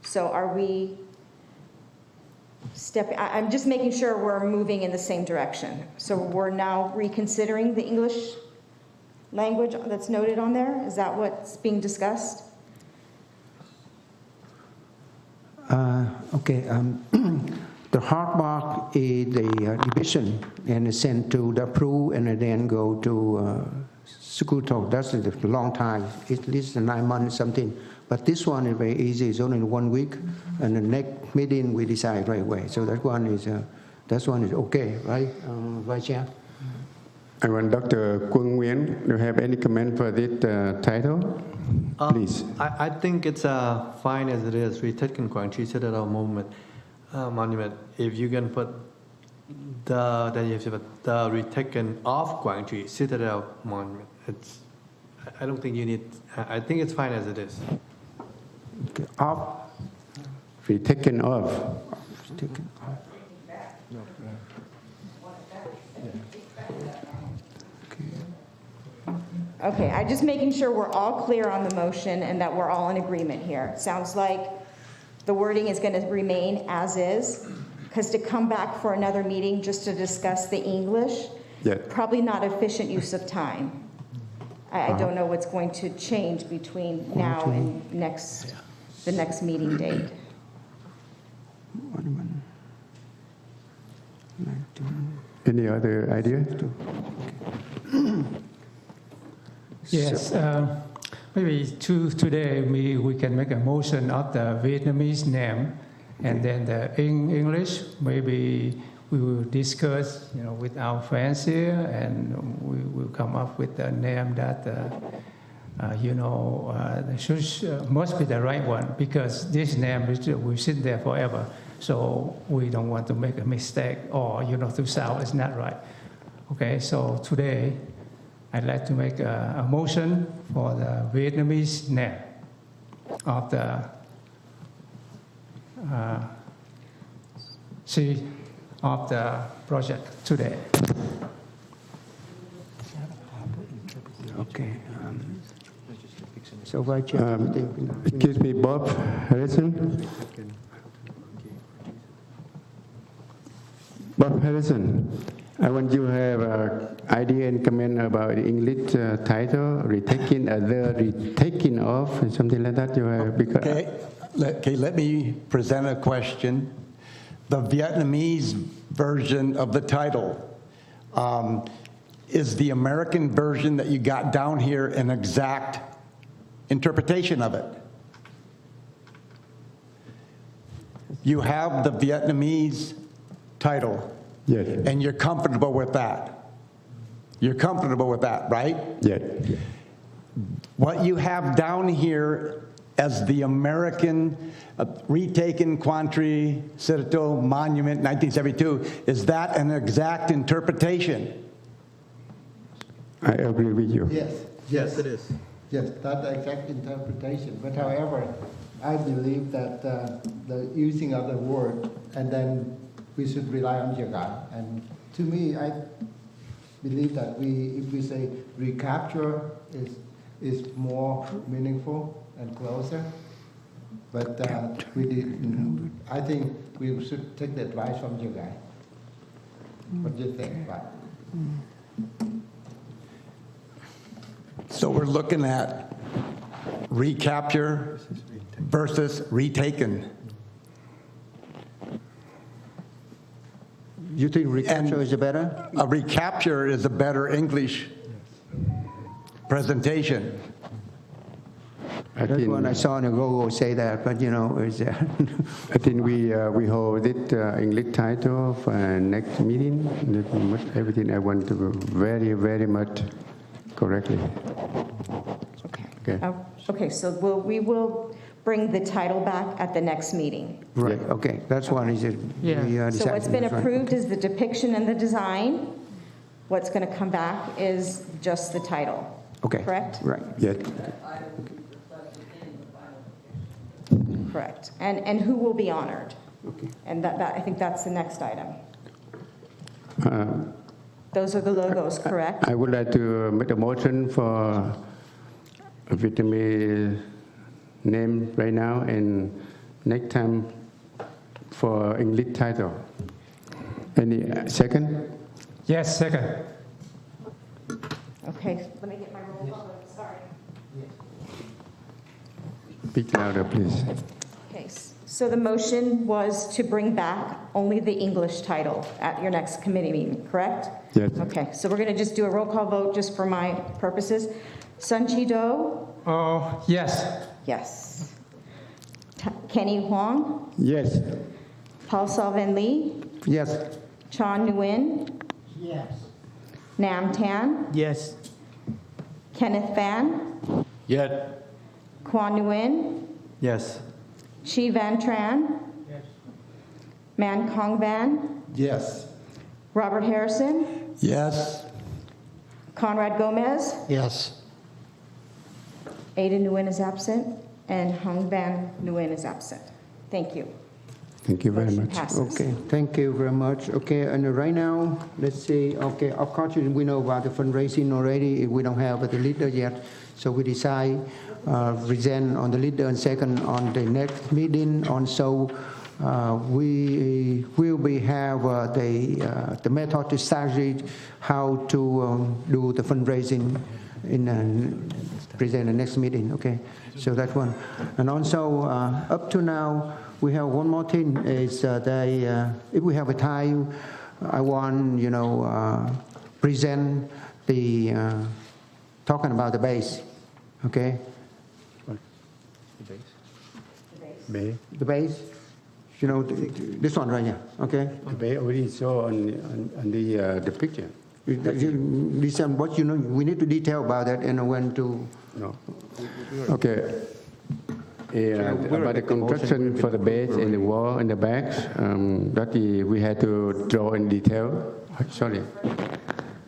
So are we I'm just making sure we're moving in the same direction. So we're now reconsidering the English language that's noted on there? Is that what's being discussed? Okay, the hard mark is the division and it's sent to the approve and then go to school talk. That's a long time, at least 9 months something. But this one is very easy. It's only 1 week, and the next meeting we decide right away. So that one is okay, right, Vice Chair? I want Dr. Quang, do you have any comment for this title? Please. I think it's fine as it is. Retaken Quang Tri Citadel Monument. If you can put then you have to put the retaken of Quang Tri Citadel Monument. I don't think you need. I think it's fine as it is. Okay. Off. Retaken off. Taken off. Okay, I'm just making sure we're all clear on the motion and that we're all in agreement here. Sounds like the wording is going to remain as is, because to come back for another meeting just to discuss the English, probably not efficient use of time. I don't know what's going to change between now and the next meeting date. Any other idea? Yes, maybe today we can make a motion of the Vietnamese name, and then the English, maybe we will discuss, with our friends here, and we will come up with a name that, must be the right one, because this name will sit there forever. So we don't want to make a mistake or, to sound it's not right. Okay, so today I'd like to make a motion for the Vietnamese name of the of the project today. Okay. So Vice Chair, Excuse me, Bob Harrison. Bob Harrison, I want you to have an idea and comment about the English title, retaking off, or something like that. You have Let me present a question. The Vietnamese version of the title, is the American version that you got down here an exact interpretation of it? You have the Vietnamese title. Yes. And you're comfortable with that. You're comfortable with that, right? Yes. What you have down here as the American retaken Quang Tri Citadel Monument 1972, is that an exact interpretation? I agree with you. Yes, it is. Yes, that's the exact interpretation. But however, I believe that the using of the word, and then we should rely on Jagai. And to me, I believe that if we say recapture is more meaningful and closer. But I think we should take the advice from Jagai. What do you think? Right? So we're looking at recapture versus retaken. You think recapture is better? A recapture is a better English presentation. That's when I saw in the Google say that, but it's. I think we hold it English title for next meeting. Everything I want to go very, very much correctly. Okay, so we will bring the title back at the next meeting. Right, okay, that's one is it. Yeah. we, So decided, what's been that's right. approved is the depiction and the design. What's going to come back is just the title. Okay. Correct? Right. Yes. Item will be reflected in the final depiction. Correct. And who will be honored? And that I think that's the next item. Those are the logos, correct? I would like to make a motion for Vietnamese name right now and next time for English title. Any second? Yes, second. Okay, let me get my roll call vote, sorry. Speak louder, please. Okay, so the motion was to bring back only the English title at your next committee meeting, correct? Yes. Okay, so we're going to just do a roll call vote just for my purposes. Sun Chi Do? Oh, yes. Yes. Kenny Huang? Yes. Paul Salvin Lee? Yes. Chan Nguyen? Yes. Nam Tan? Yes. Kenneth Phan? Yes. Quang Nguyen? Yes. Chi Van Tran? Yes. Man Kong Van? Yes. Robert Harrison? Yes. Conrad Gomez? Yes. Ada Nguyen is absent, and Hung Van Nguyen is absent. Thank you. Thank you very Motion much. passes. Okay, thank you very much. Okay, and right now, let's see, okay, of course, we know about the fundraising already. We don't have the leader yet, so we decide present on the leader and second on the next meeting. Also, we will be have the method to strategy how to do the fundraising in present the next meeting. Okay, so that one, and also up to now. We have one more thing is if we have a time, I want, present the, talking about the base, okay? The base, this one right here, okay? The bay already saw on the picture. This one, what we need to detail about that and when to. No. Okay. About the construction for the base and the wall and the backs, that we had to draw in detail. Sorry.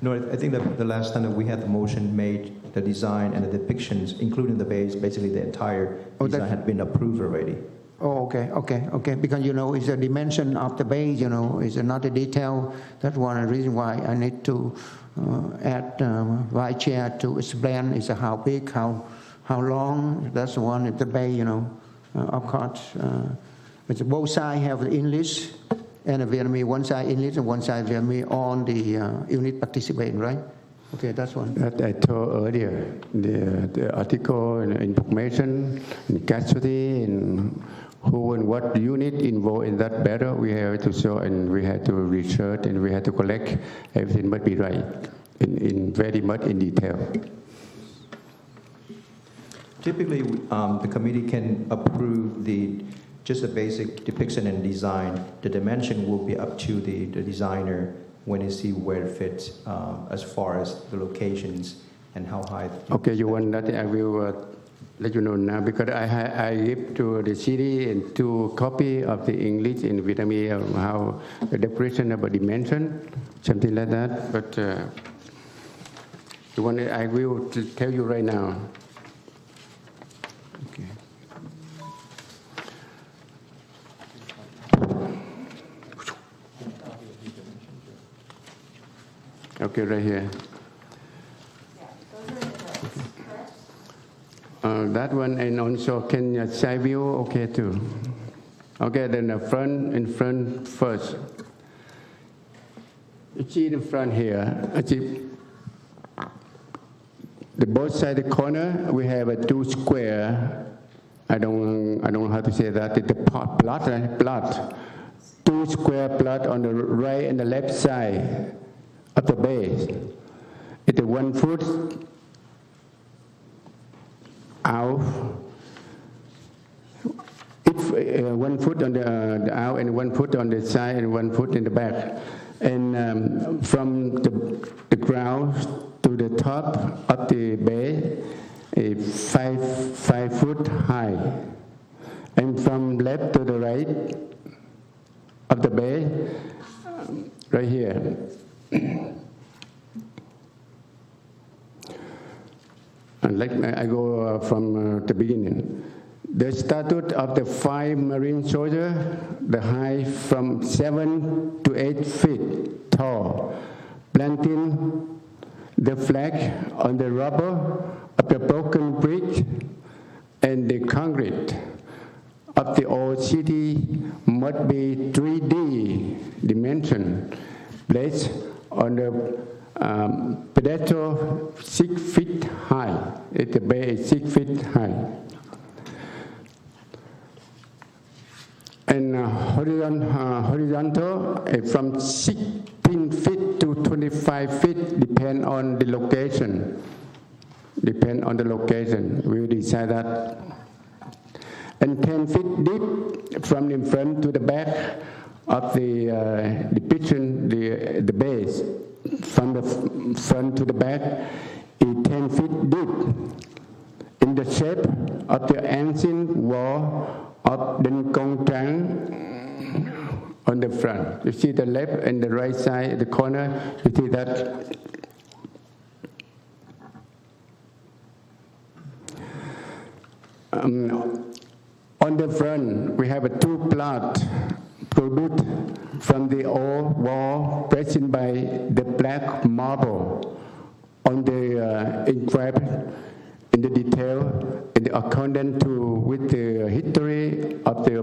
No, I think that the last time that we had the motion made, the design and the depictions, including the base, basically the entire design had been approved already. Oh, okay. Because, it's a dimension of the base, is another detail. That's one reason why I need to add vice chair to explain is how big, how long. That's the one at the bay, of course. It's both sides have the English and the Vietnamese, one side English and one side Vietnamese on the unit participating, right? Okay, that's one. That I told earlier, the article and information, and casualty, and who and what unit involved in that battle, we have to show, and we had to research, and we had to collect. Everything must be right, in very much in detail. Typically, the committee can approve just the basic depiction and design. The dimension will be up to the designer when they see where it fits as far as the locations and how high. Okay, you want that? I will let you know now because I give to the city and 2 copy of the English and Vietnamese of how the decoration about dimension, something like that. But the one I will tell you right now. Okay. Okay, right here. That one and also can side view, okay too. Okay, then the front in front first. You see the front here. The both side the corner we have a 2 square. I don't know how to say that. It's the plot. 2 square plot on the right and the left side of the base. It's a 1 foot out. If 1 foot on the out and 1 foot on the side and 1 foot in the back, and from the ground to the top of the base, a 5 foot high. And from left to the right of the bay, right here. And I go from the beginning. The statute of the 5 Marine soldiers, the height from 7 to 8 feet tall, planting the flag on the rubber of the broken brick and the concrete of the old city must be 3D dimension, placed on the pedestal 6 feet high. The bay is 6 feet high. And horizontal from 16 feet to 25 feet, depend on the location. Depend on the location, we will decide that. And 10 feet deep from the front to the back of the depiction, the base, from the front to the back, is 10 feet deep, in the shape of the ancient wall of Den Kong Trang on the front. You see the left and the right side, the corner, you see that. On the front, we have a 2 plot produced from the old wall present by the black marble on the engraved in the detail in the accordance to with the history of the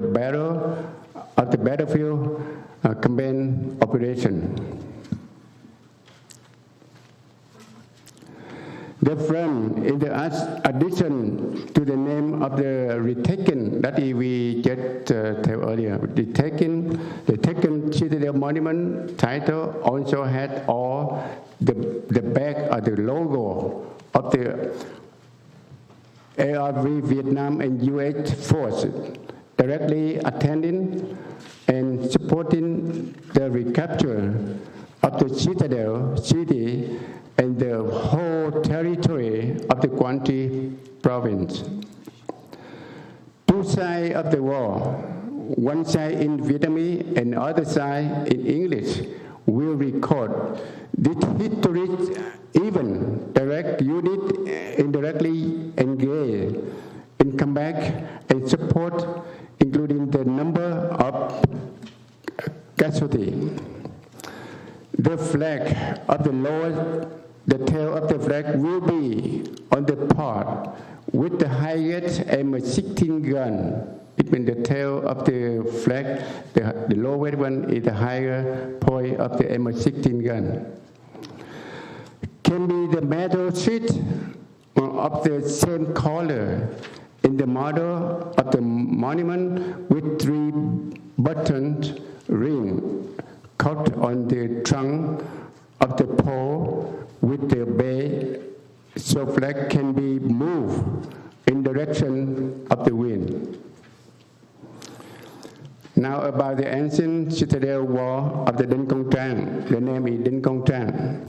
battlefield combined operation. The front is the addition to the name of the retaken that we just tell earlier. The taken Citadel Monument title also had all the back of the logo of the ARV Vietnam and US force directly attending and supporting the recapture of the Citadel city and the whole territory of the Quang Tri province. 2 sides of the wall, one side in Vietnamese and the other side in English, will record this history, even direct unit indirectly engaged in combat and support, including the number of casualties. The flag of the lower, the tail of the flag will be on the part with the highest M16 gun. It means the tail of the flag, the lower one is the higher point of the M16 gun. Can be the metal sheet of the same color in the model of the monument with 3 button ring cut on the trunk of the pole with the bay, so flag can be moved in direction of the wind. Now about the ancient citadel wall of the Den Kong Trang. The name is Den Kong Trang.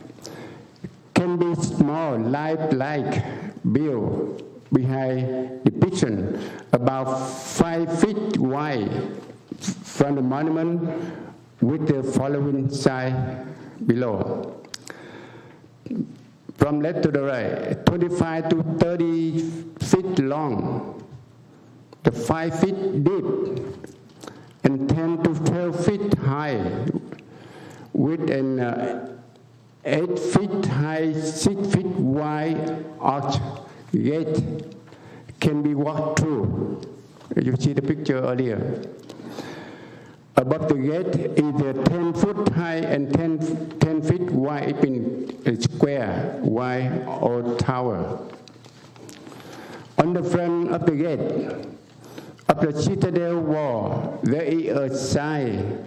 Can be small, lifelike built behind depiction, about 5 feet wide from the monument, with the following side below. From left to the right, 25 to 30 feet long, the 5 feet deep, and 10 to 12 feet high, with an 8 feet high, 6 feet wide arch gate can be walked through. You see the picture earlier. Above the gate is a 10 foot high and 10 feet wide in square wide or tower. On the front of the gate of the citadel wall, there is a sign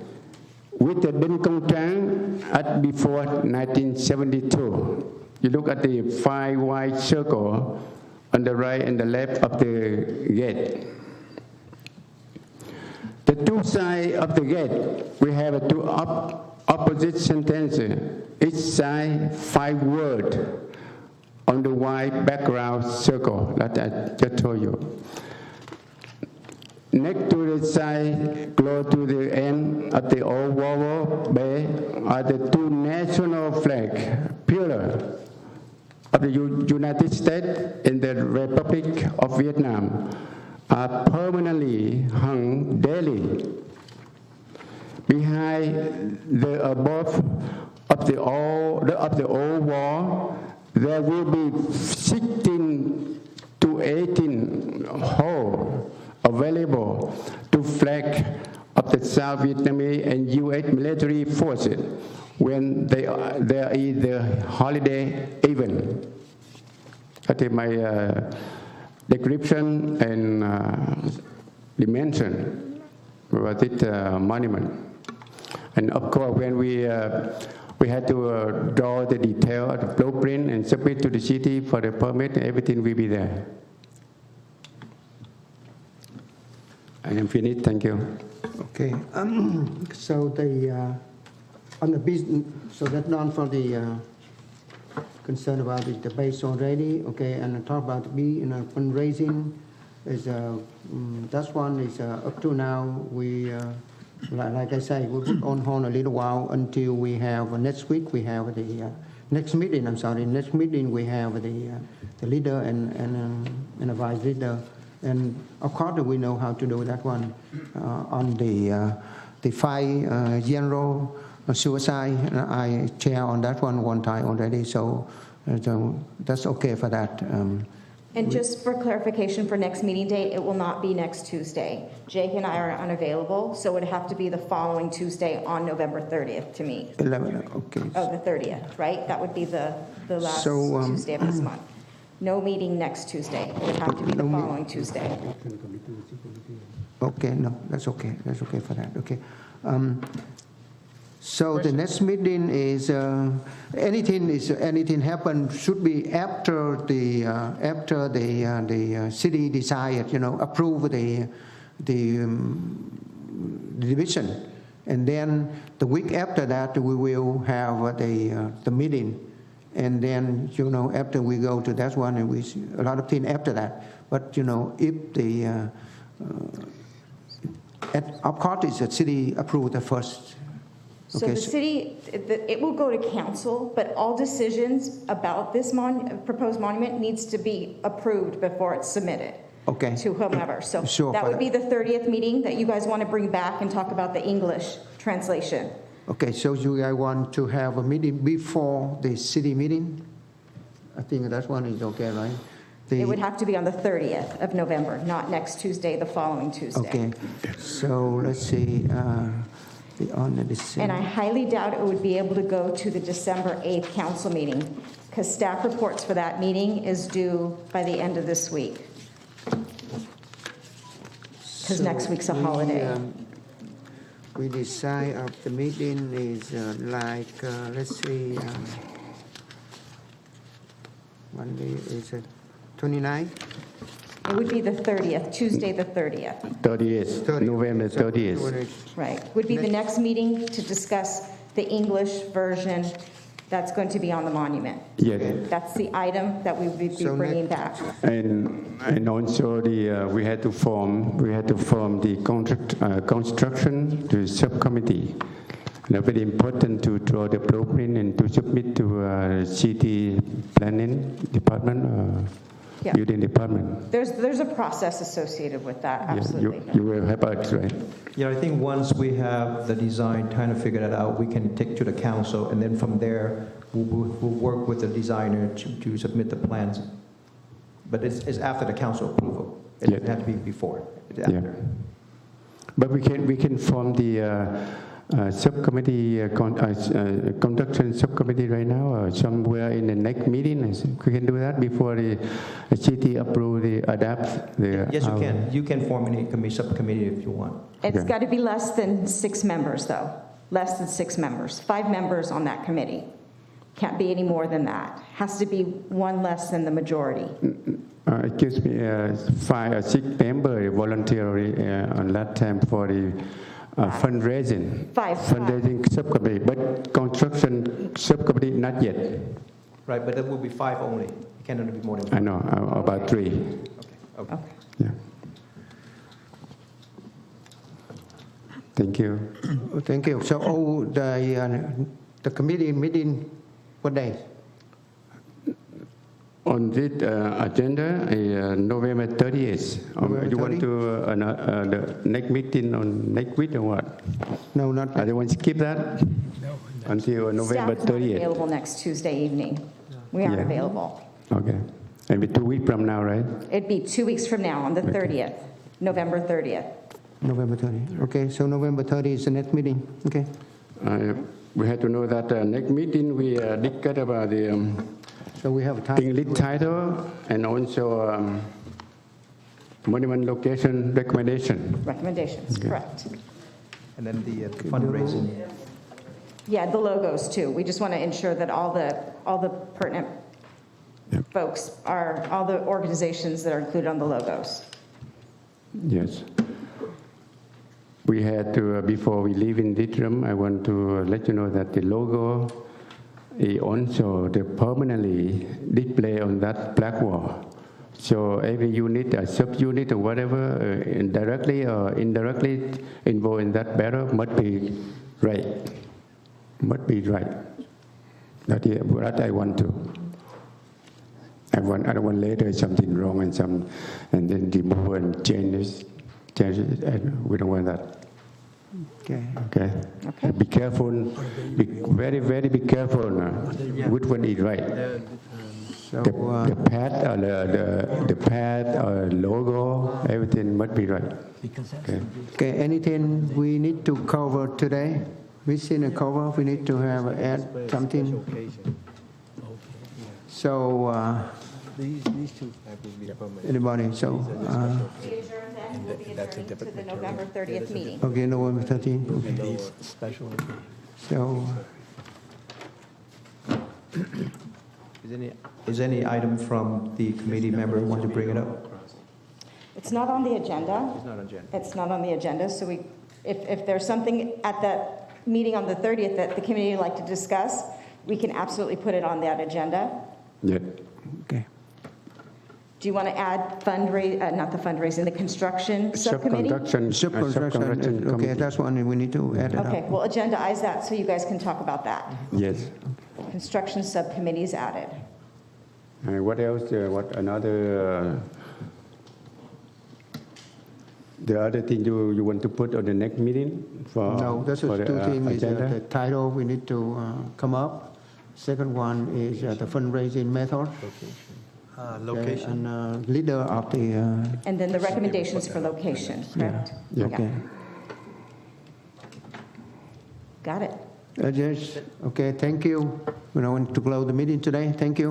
with the Den Kong Trang at before 1972. You look at the 5 wide circle on the right and the left of the gate. The 2 sides of the gate, we have 2 opposite sentences. Each side 5 words on the white background circle that I just told you. Next to the side, close to the end of the old War Bay, are the two national flag pillars of the United States and the Republic of Vietnam are permanently hung daily. Behind the above of the old wall, there will be 16 to 18 holes available to flag of the South Vietnamese and U.S. military forces when there is the holiday event. That is my description and dimension about this monument. And of course, when we had to draw the detail of the blueprint and submit to the city for the permit, everything will be there. I am finished. Thank you. Okay. So the on the business, so that's done for the concern about the base already. Okay, and talk about fundraising is that one is up to now we. Like I say, we put on hold a little while until we have next week. We have the next meeting. Next meeting we have the leader and a vice leader, and of course we know how to do that one on the five general suicide. I chair on that one time already, so that's okay for that. And just for clarification for next meeting date, it will not be next Tuesday. Jake and I are unavailable, so it would have to be the following Tuesday on November 30th to meet. 11, okay. Oh, the 30th, right? That would be the last So, Tuesday of this month. No meeting next Tuesday. It would have to be the following Tuesday. Okay, no, that's okay. That's okay for that. Okay. So the next meeting is anything happen should be after the city decide, approve the division, and then the week after that we will have the meeting, and then after we go to that one, and we a lot of things after that. But if the of course it's the city approve the first. So the city, it will go to council, but all decisions about this proposed monument needs to be approved before it's submitted to whomever. So Sure, that would be the 30th meeting that you guys want to bring back and talk about the English translation. Okay, so you guys want to have a meeting before the city meeting? I think that one is okay, right? It would have to be on the 30th of November, not next Tuesday, the following Tuesday. Okay, so let's see. And I highly doubt it would be able to go to the December 8th council meeting because staff reports for that meeting is due by the end of this week. Because next week's a holiday. We decide of the meeting is let's see, Monday is 29th? It would be the 30th, Tuesday the 30th. 30th, November 30th. Right. Would be the next meeting to discuss the English version that's going to be on the monument. Yes. That's the item that we would be bringing back. And also we had to form the construction the subcommittee. And very important to draw the blueprint and to submit to city planning department. Yeah. Building department. There's a process associated with that, absolutely. You will help us, right? Yeah, I think once we have the design kind of figured out, we can take to the council, and then from there, we'll work with the designer to submit the plans. But it's after the council approval. It doesn't have to be before. It's after. Yeah. But we can form the subcommittee, conduction subcommittee right now, or somewhere in the next meeting. We can do that before the city approve adapt the. Yes, you can. You can form any subcommittee if you want. It's got to be less than 6 members, though. Less than 6 members. 5 members on that committee. Can't be any more than that. Has to be 1 less than the majority. Excuse me, 5 or 6 members voluntarily on that time for the fundraising. Fundraising subcommittee, but construction subcommittee not yet. Right, but that will be 5 only. It cannot be more than 5. I know, about 3. Okay. Yeah. Thank you. Thank you. So, the committee meeting, what day? On this agenda, November 30th. November You want 30th? to the next meeting on next week or what? No, not. I don't want to skip that until November Staff is not 30th. available next Tuesday evening. We aren't Yeah. available. Okay. Maybe 2 weeks from now, right? It'd be 2 weeks from now, on the 30th, November 30th. November 30th. Okay, so November 30th is the next meeting. Okay. We have to know that next meeting we discuss about the So we have time. English title and also monument location recommendation. Recommendations, correct. And then the fundraising. Yeah, the logos too. We just want to ensure that all the pertinent folks are, all the organizations that are included on the logos. Yes. We had to, before we leave in this room, I want to let you know that the logo is also the permanently display on that black wall. So every unit, a sub-unit or whatever, directly or indirectly involved in that battle must be right. Must be right. That is what I want to. I don't want later something wrong and then remove and change it. And we don't want that. Okay. Okay. Be careful. Be very, very be careful. Which one is right? So, The pad or the pad or logo, everything must be right. Okay, anything we need to cover today? We seen a cover, we need to have add something. So, These two will be permanent. anybody, so, We adjourn then, we'll be adjourning to the November 30th meeting. okay, November 13th, okay. These special. So, Is any item from the committee member want to bring it up? It's not on the agenda. It's not on agenda. It's not on the agenda, so if there's something at that meeting on the 30th that the committee would like to discuss, we can absolutely put it on that agenda. Yeah. okay. Do you want to add not the fundraising, the construction subcommittee? Subconstruction, okay, that's one we need to add it Okay, up. we'll agendaize that so you guys can talk about that. Yes. Construction subcommittee is added. What else? What another? The other thing you want to put on the next meeting for? No, that's for the two things, is agenda? the title we need to come up. Second one is the fundraising method. Location. And leader of the, And then the recommendations for location, correct? Yeah. okay. Got it. Yes, okay, thank you. We don't want to close the meeting today, thank you.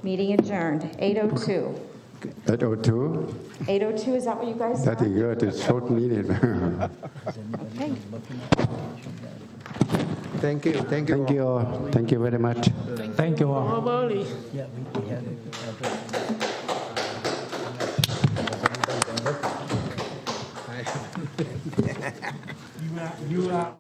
Meeting adjourned, 8:02. 8:02. 8:02, is that what you guys That said? is good. It's short meeting. Okay. Thank you, thank you. Thank you all. Thank you very much. Thank you all. You are